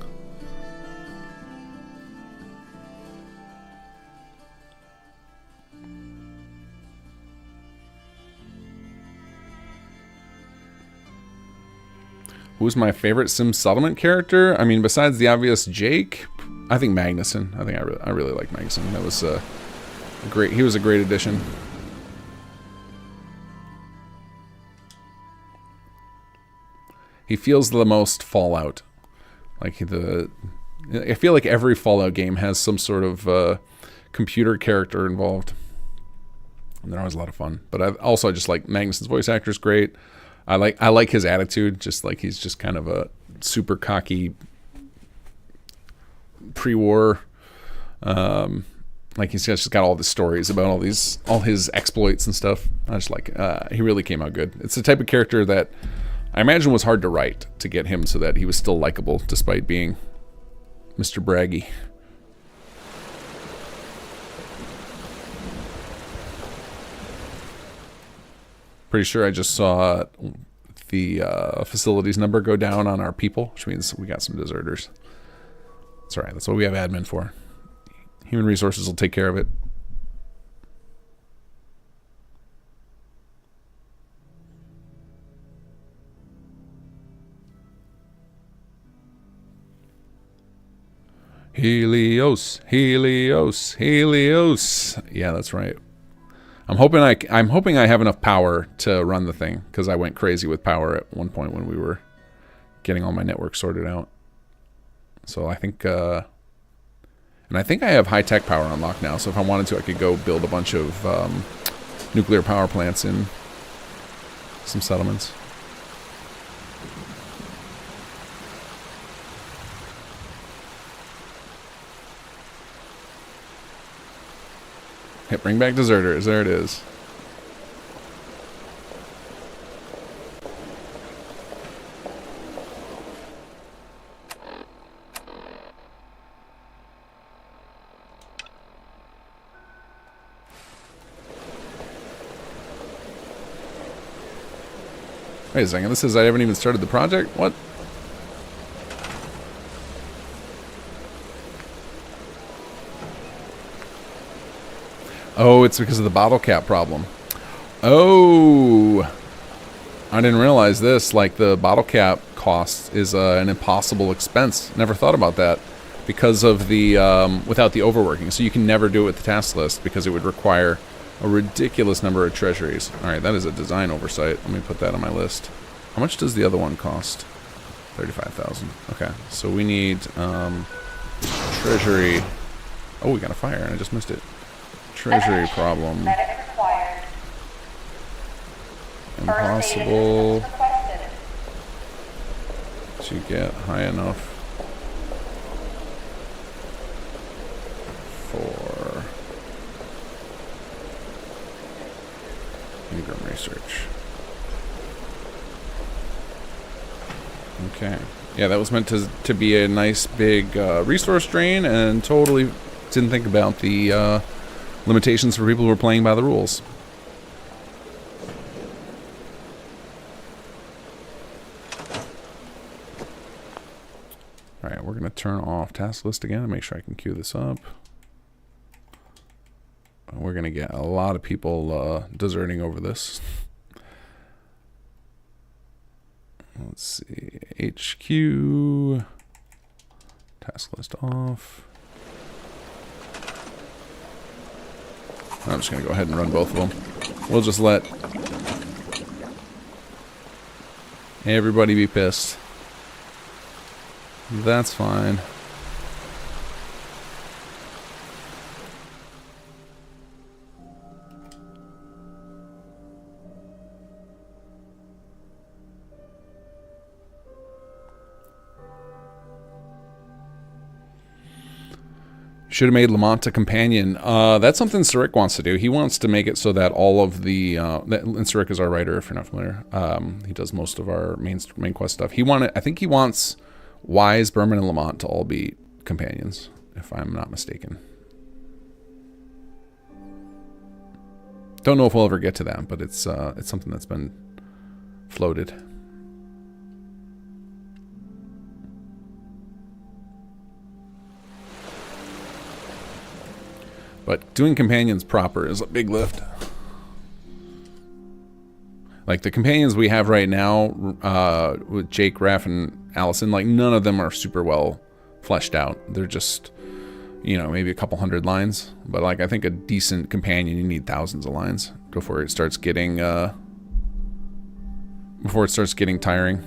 Who's my favorite Sim Settlement character? I mean, besides the obvious Jake, I think Magnusson. I think I really like Magnusson. That was great. He was a great addition. He feels the most Fallout. Like I feel like every Fallout game has some sort of computer character involved, and they're always a lot of fun. But I just like Magnusson's voice actor is great. I like his attitude, just like he's just kind of a super cocky pre-war. Like he's just got all the stories about all his exploits and stuff. I just like he really came out good. It's the type of character that I imagine was hard to write to get him so that he was still likable despite being Mr. Braggy. Pretty sure I just saw the facilities number go down on our people, which means we got some deserters. That's all right. That's what we have admin for. Human resources will take care of it. Helios, Helios, Helios. Yeah, that's right. I'm hoping I have enough power to run the thing, because I went crazy with power at one point when we were getting all my network sorted out. So I think, and I think I have high-tech power unlocked now, so if I wanted to, I could go build a bunch of nuclear power plants in some settlements. Hit bring back deserters. There it is. Wait a second. This says I haven't even started the project? What? Oh, it's because of the bottle cap problem. Oh, I didn't realize this. Like, the bottle cap cost is an impossible expense. Never thought about that because of the without the overworking. So you can never do it with the task list because it would require a ridiculous number of treasuries. All right, that is a design oversight. Let me put that on my list. How much does the other one cost? 35,000. Okay, so we need treasury. Oh, we got a fire and I just missed it. Treasury problem. Impossible to get high enough for Ingram research. Okay. Yeah, that was meant to be a nice big resource drain, and totally didn't think about the limitations for people who are playing by the rules. Alright, we're going to turn off task list again and make sure I can queue this up. We're going to get a lot of people deserting over this. Let's see. HQ. Task list off. I'm just going to go ahead and run both of them. We'll just let everybody be pissed. That's fine. Should have made Lamont a companion. That's something Sarek wants to do. He wants to make it so that all of the and Sarek is our writer, if you're not familiar. He does most of our main quest stuff. I think he wants Wise, Berman, and Lamont to all be companions, if I'm not mistaken. Don't know if we'll ever get to that, but it's something that's been floated. But doing companions proper is a big lift. Like the companions we have right now, with Jake, Raph, and Allison, like none of them are super well fleshed out. They're just, you know, maybe a couple hundred lines. But like I think a decent companion, you need thousands of lines before it starts getting tiring.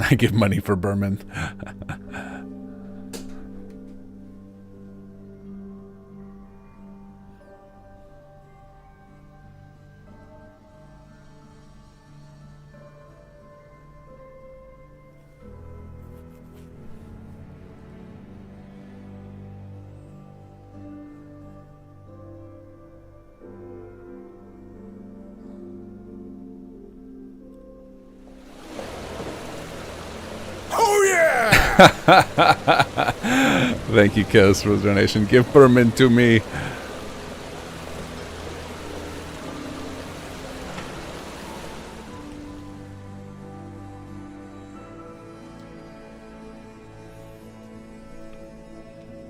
I give money for Berman. Thank you, Kez, for the donation. Give Berman to me.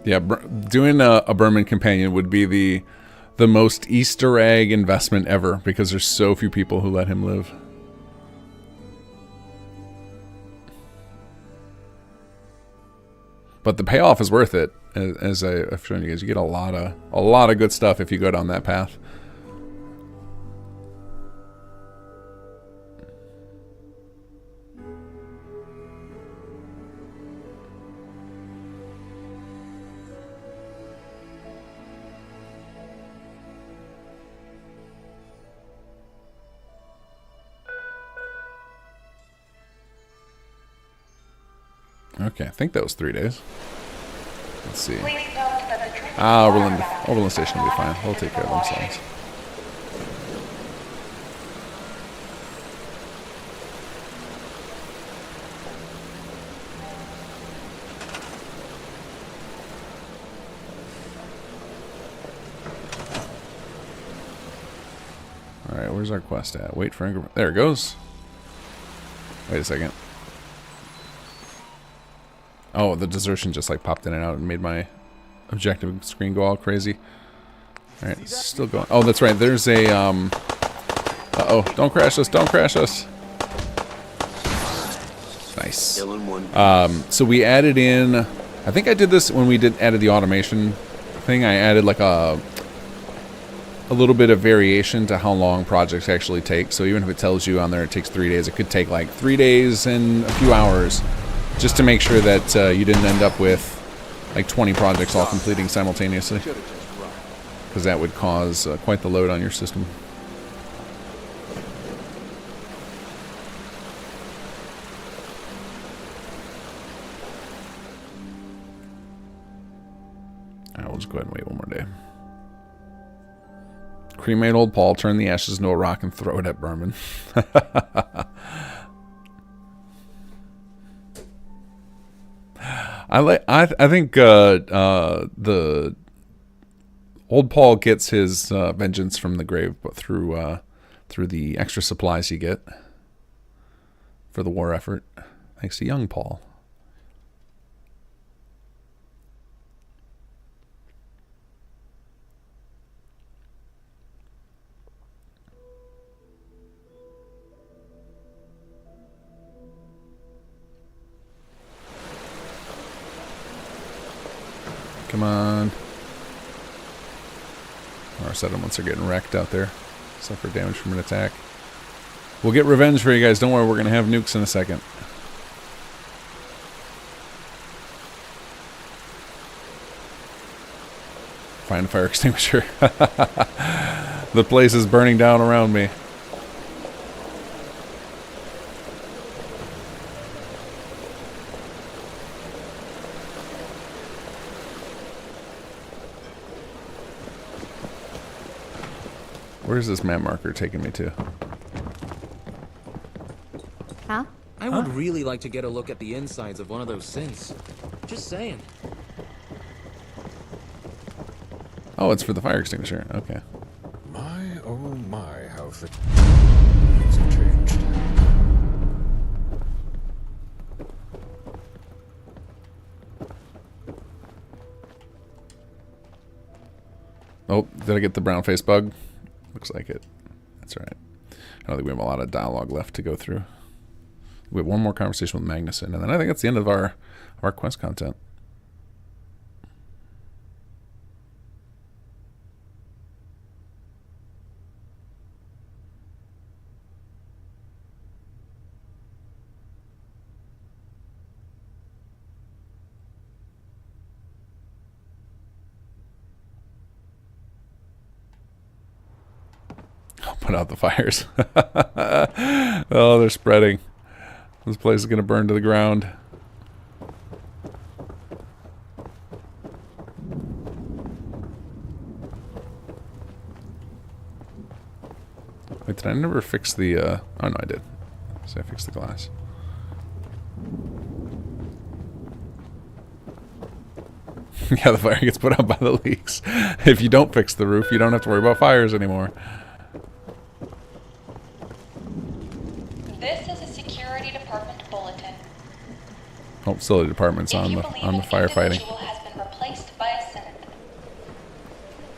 Yeah, doing a Berman companion would be the most Easter egg investment ever, because there's so few people who let him live. But the payoff is worth it, as I've shown you guys. You get a lot of good stuff if you go down that path. Okay, I think that was 3 days. Let's see. Overland Station will be fine. They'll take care of themselves. Alright, where's our quest at? Wait for increment. There it goes. Wait a second. Oh, the desertion just like popped in and out and made my objective screen go all crazy. Alright, still going. Oh, that's right. There's a, uh-oh, don't crash us, don't crash us. Nice. So we added in, I think I did this when we added the automation thing. I added like a little bit of variation to how long projects actually take. So even if it tells you on there it takes 3 days, it could take like 3 days and a few hours. Just to make sure that you didn't end up with like 20 projects all completing simultaneously, because that would cause quite the load on your system. Alright, we'll just go ahead and wait one more day. Cremate old Paul, turn the ashes into a rock and throw it at Berman. I think the old Paul gets his vengeance from the grave, but through the extra supplies you get for the war effort, thanks to young Paul. Come on. Our settlements are getting wrecked out there. Suffer damage from an attack. We'll get revenge for you guys. Don't worry, we're going to have nukes in a second. Find a fire extinguisher. The place is burning down around me. Where's this map marker taking me to? Huh? I would really like to get a look at the insides of one of those synths. Just saying. Oh, it's for the fire extinguisher. Okay. My, oh my, how things have changed. Oh, did I get the brown face bug? Looks like it. That's all right. I don't think we have a lot of dialogue left to go through. We have one more conversation with Magnusson, and then I think that's the end of our quest content. I'll put out the fires. Oh, they're spreading. This place is going to burn to the ground. Wait, did I never fix the... Oh, no, I did. So I fixed the glass. Yeah, the fire gets put out by the leaks. If you don't fix the roof, you don't have to worry about fires anymore. This is a security department bulletin. Oh, facility department's on the firefighting. Has been replaced by a synth.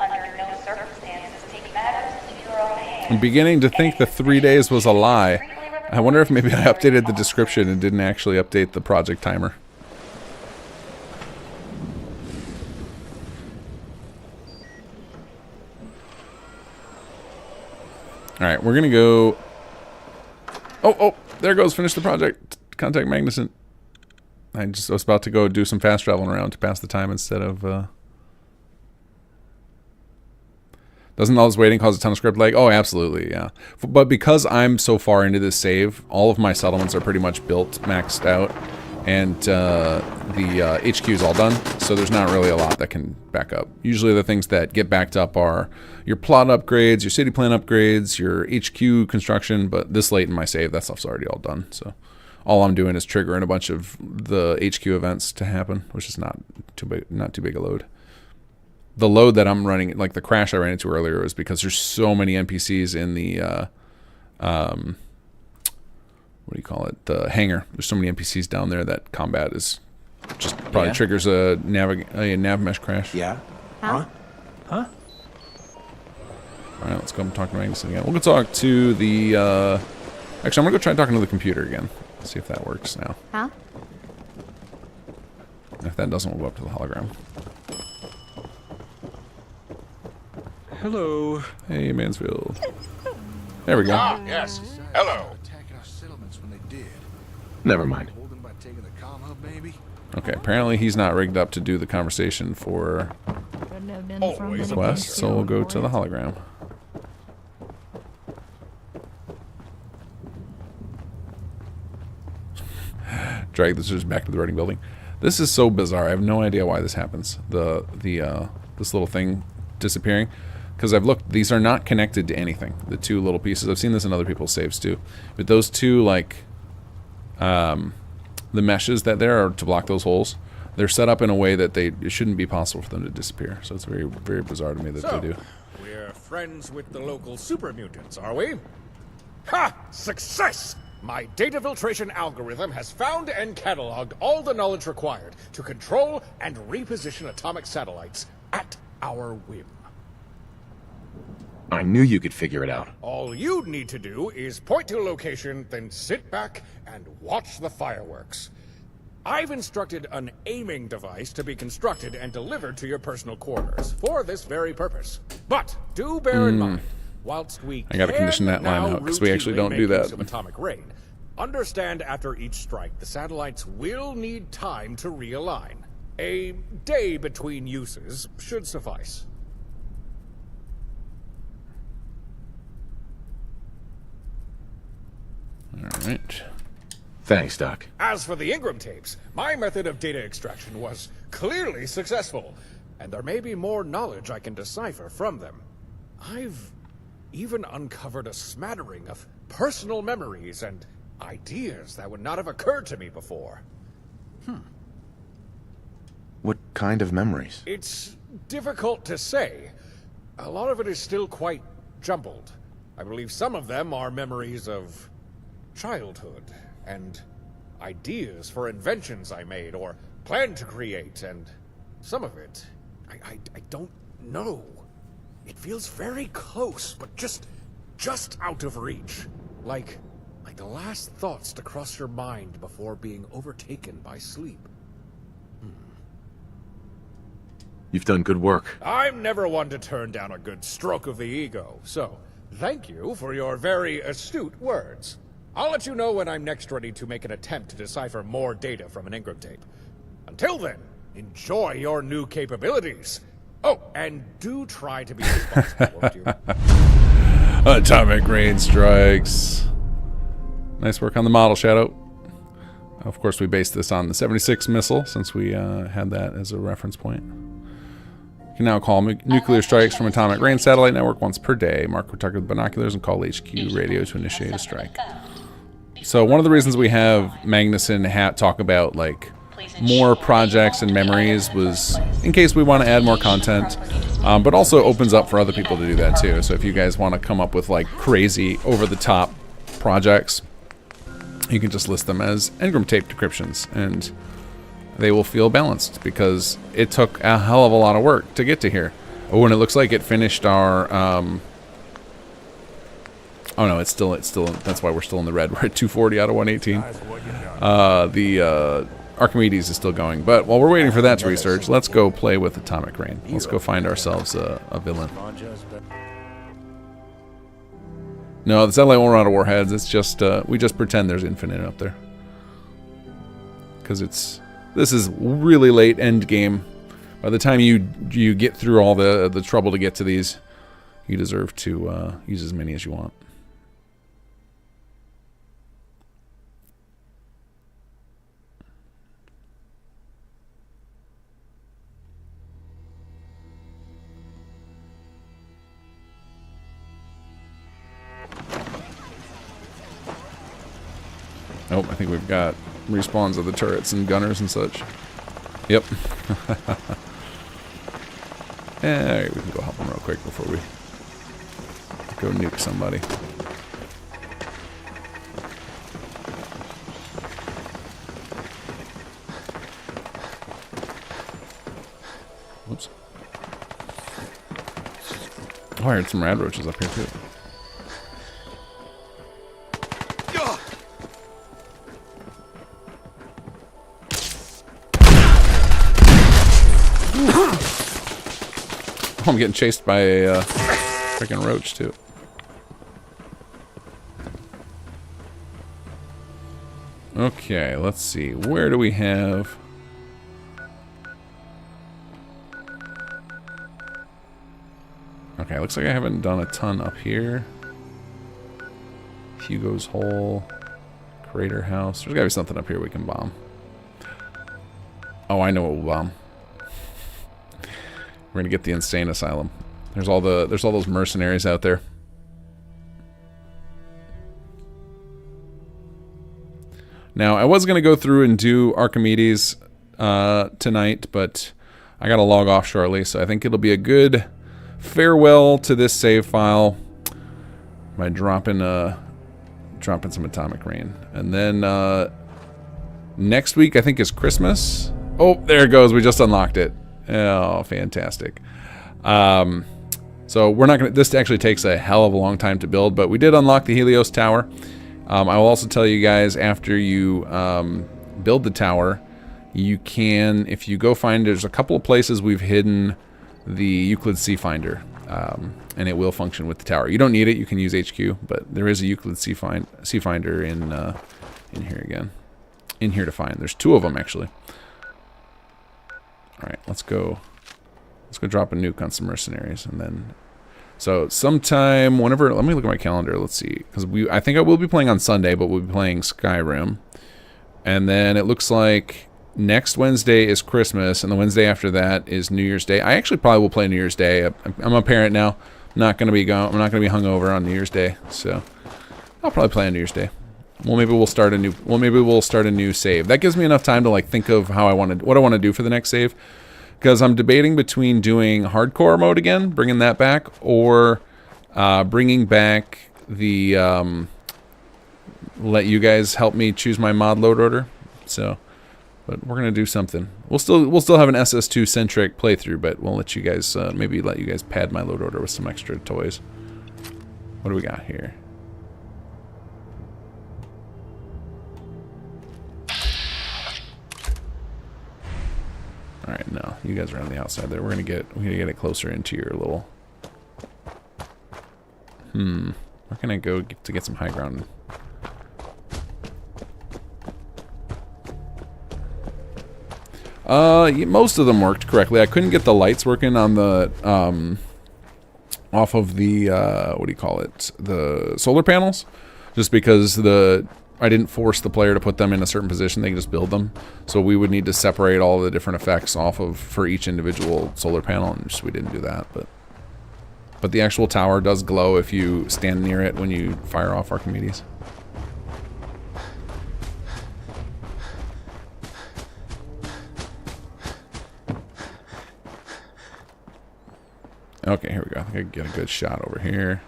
Under no circumstances, take matters into your own hands. I'm beginning to think the 3 days was a lie. I wonder if maybe I updated the description and didn't actually update the project timer. Alright, we're gonna go... Oh, there goes. Finish the project. Contact Magnusson. I was about to go do some fast traveling around to pass the time instead of... Doesn't all this waiting cause a ton of script lag? Oh, absolutely, yeah. But because I'm so far into this save, all of my settlements are pretty much built, maxed out, and the HQ is all done, so there's not really a lot that can back up. Usually the things that get backed up are your plot upgrades, your city plan upgrades, your HQ construction, but this late in my save, that stuff's already all done. So all I'm doing is triggering a bunch of the HQ events to happen, which is not too big a load. The load that I'm running, like the crash I ran into earlier, was because there's so many NPCs in the, what do you call it, the hangar. There's so many NPCs down there that combat is just probably triggers a nav mesh crash. Yeah? Huh? Huh? All right, let's go and talk to Magnusson again. We'll go talk to the, actually, I'm going to go try talking to the computer again. See if that works now. Huh? If that doesn't, we'll go up to the hologram. Hello. Hey, Mansfield. There we go. Ah, yes. Hello. Never mind. Okay, apparently he's not rigged up to do the conversation for Quest, so we'll go to the hologram. Drag the scissors back to the writing building. This is so bizarre. I have no idea why this happens. This little thing disappearing. Because I've looked, these are not connected to anything. The two little pieces. I've seen this in other people's saves too. But those two, like, the meshes that there are to block those holes, they're set up in a way that it shouldn't be possible for them to disappear. So it's very, very bizarre to me that they do. We're friends with the local super mutants, are we? Ha! Success! My data filtration algorithm has found and cataloged all the knowledge required to control and reposition atomic satellites at our whim. I knew you could figure it out. All you need to do is point to a location, then sit back and watch the fireworks. I've instructed an aiming device to be constructed and delivered to your personal quarters for this very purpose. But do bear in mind, whilst we I gotta condition that line out because we actually don't do that. Of atomic rain, understand after each strike, the satellites will need time to realign. A day between uses should suffice. Alright. Thanks, Doc. As for the Ingram tapes, my method of data extraction was clearly successful, and there may be more knowledge I can decipher from them. I've even uncovered a smattering of personal memories and ideas that would not have occurred to me before. What kind of memories? It's difficult to say. A lot of it is still quite jumbled. I believe some of them are memories of childhood and ideas for inventions I made or planned to create, and some of it, I don't know. It feels very close, but just out of reach. Like the last thoughts to cross your mind before being overtaken by sleep. You've done good work. I'm never one to turn down a good stroke of the ego, so thank you for your very astute words. I'll let you know when I'm next ready to make an attempt to decipher more data from an Ingram tape. Until then, enjoy your new capabilities. Oh, and do try to be responsible, won't you? Atomic rain strikes. Nice work on the model, Shadow. Of course, we based this on the 76 missile, since we had that as a reference point. You can now call nuclear strikes from Atomic Rain Satellite Network once per day. Mark your target with binoculars and call HQ radio to initiate a strike. So one of the reasons we have Magnusson talk about like more projects and memories was in case we want to add more content, but also opens up for other people to do that too. So if you guys want to come up with like crazy over-the-top projects, you can just list them as Engram tape decryptions, and they will feel balanced because it took a hell of a lot of work to get to here. Oh, and it looks like it finished our. Oh no, it's still. That's why we're still in the red. We're at 240 out of 118. The Archimedes is still going, but while we're waiting for that to research, let's go play with Atomic Rain. Let's go find ourselves a villain. No, the satellite won't run out of warheads. It's just we just pretend there's infinite up there because this is really late Endgame. By the time you get through all the trouble to get to these, you deserve to use as many as you want. Oh, I think we've got respawns of the turrets and gunners and such. Yep. Alright, we can go help them real quick before we go nuke somebody. Whoops. Oh, I heard some rad roaches up here too. I'm getting chased by a freaking roach too. Okay, let's see. Where do we have? Okay, looks like I haven't done a ton up here. Hugo's Hole, Crater House. There's gotta be something up here we can bomb. Oh, I know what we'll bomb. We're gonna get the insane asylum. There's all those mercenaries out there. Now I was gonna go through and do Archimedes tonight, but I gotta log off shortly, so I think it'll be a good farewell to this save file by dropping some Atomic Rain, and then next week I think is Christmas. Oh, there it goes. We just unlocked it. Oh, fantastic. So we're not gonna, this actually takes a hell of a long time to build, but we did unlock the Helios Tower. I will also tell you guys, after you build the tower, you can, if you go find, there's a couple of places we've hidden the Euclid C Finder, and it will function with the tower. You don't need it, you can use HQ, but there is a Euclid C Finder in here again. In here to find. There's two of them actually. Alright, let's go drop a nuke on some mercenaries, and then so sometime whenever, let me look at my calendar, let's see, because I think I will be playing on Sunday, but we'll be playing Skyrim, and then it looks like next Wednesday is Christmas, and the Wednesday after that is New Year's Day. I actually probably will play New Year's Day. I'm a parent now, not gonna be I'm not gonna be hungover on New Year's Day, so I'll probably play on New Year's Day. Well, maybe we'll start a new save. That gives me enough time to like think of what I want to do for the next save, because I'm debating between doing hardcore mode again, bringing that back, or bringing back the let you guys help me choose my mod load order. So, but we're gonna do something. We'll still have an SS2 centric playthrough, but we'll let you guys maybe let you guys pad my load order with some extra toys. What do we got here? All right, no, you guys are on the outside there. We're gonna get it closer into your little. We're gonna go to get some high ground. Most of them worked correctly. I couldn't get the lights working on the off of the what do you call it? The solar panels, just because I didn't force the player to put them in a certain position. They can just build them. So we would need to separate all the different effects off of for each individual solar panel, and just we didn't do that. But the actual tower does glow if you stand near it when you fire off Archimedes. Okay, here we go. I think I can get a good shot over here.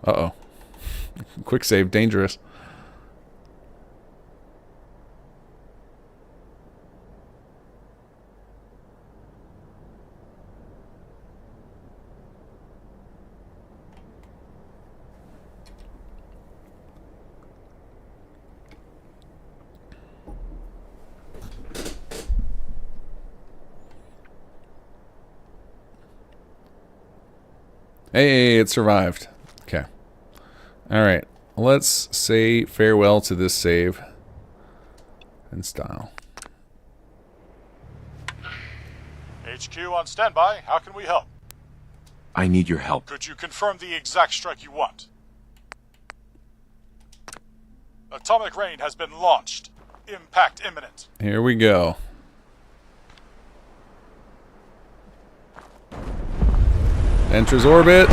Uh-oh. Quick save, dangerous. Hey, it survived. Okay. Alright. Let's say farewell to this save in style. HQ on standby. How can we help? I need your help. Could you confirm the exact strike you want? Atomic rain has been launched. Impact imminent. Here we go. Enters orbit.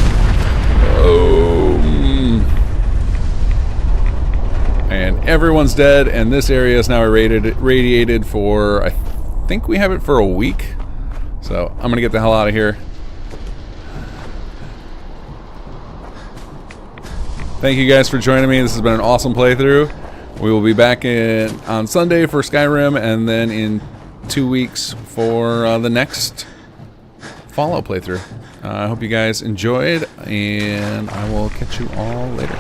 Boom. And everyone's dead, and this area is now irradiated for, I think we have it for a week. So I'm gonna get the hell out of here. Thank you guys for joining me. This has been an awesome playthrough. We will be back on Sunday for Skyrim, and then in 2 weeks for the next Fallout playthrough. I hope you guys enjoyed, and I will catch you all later.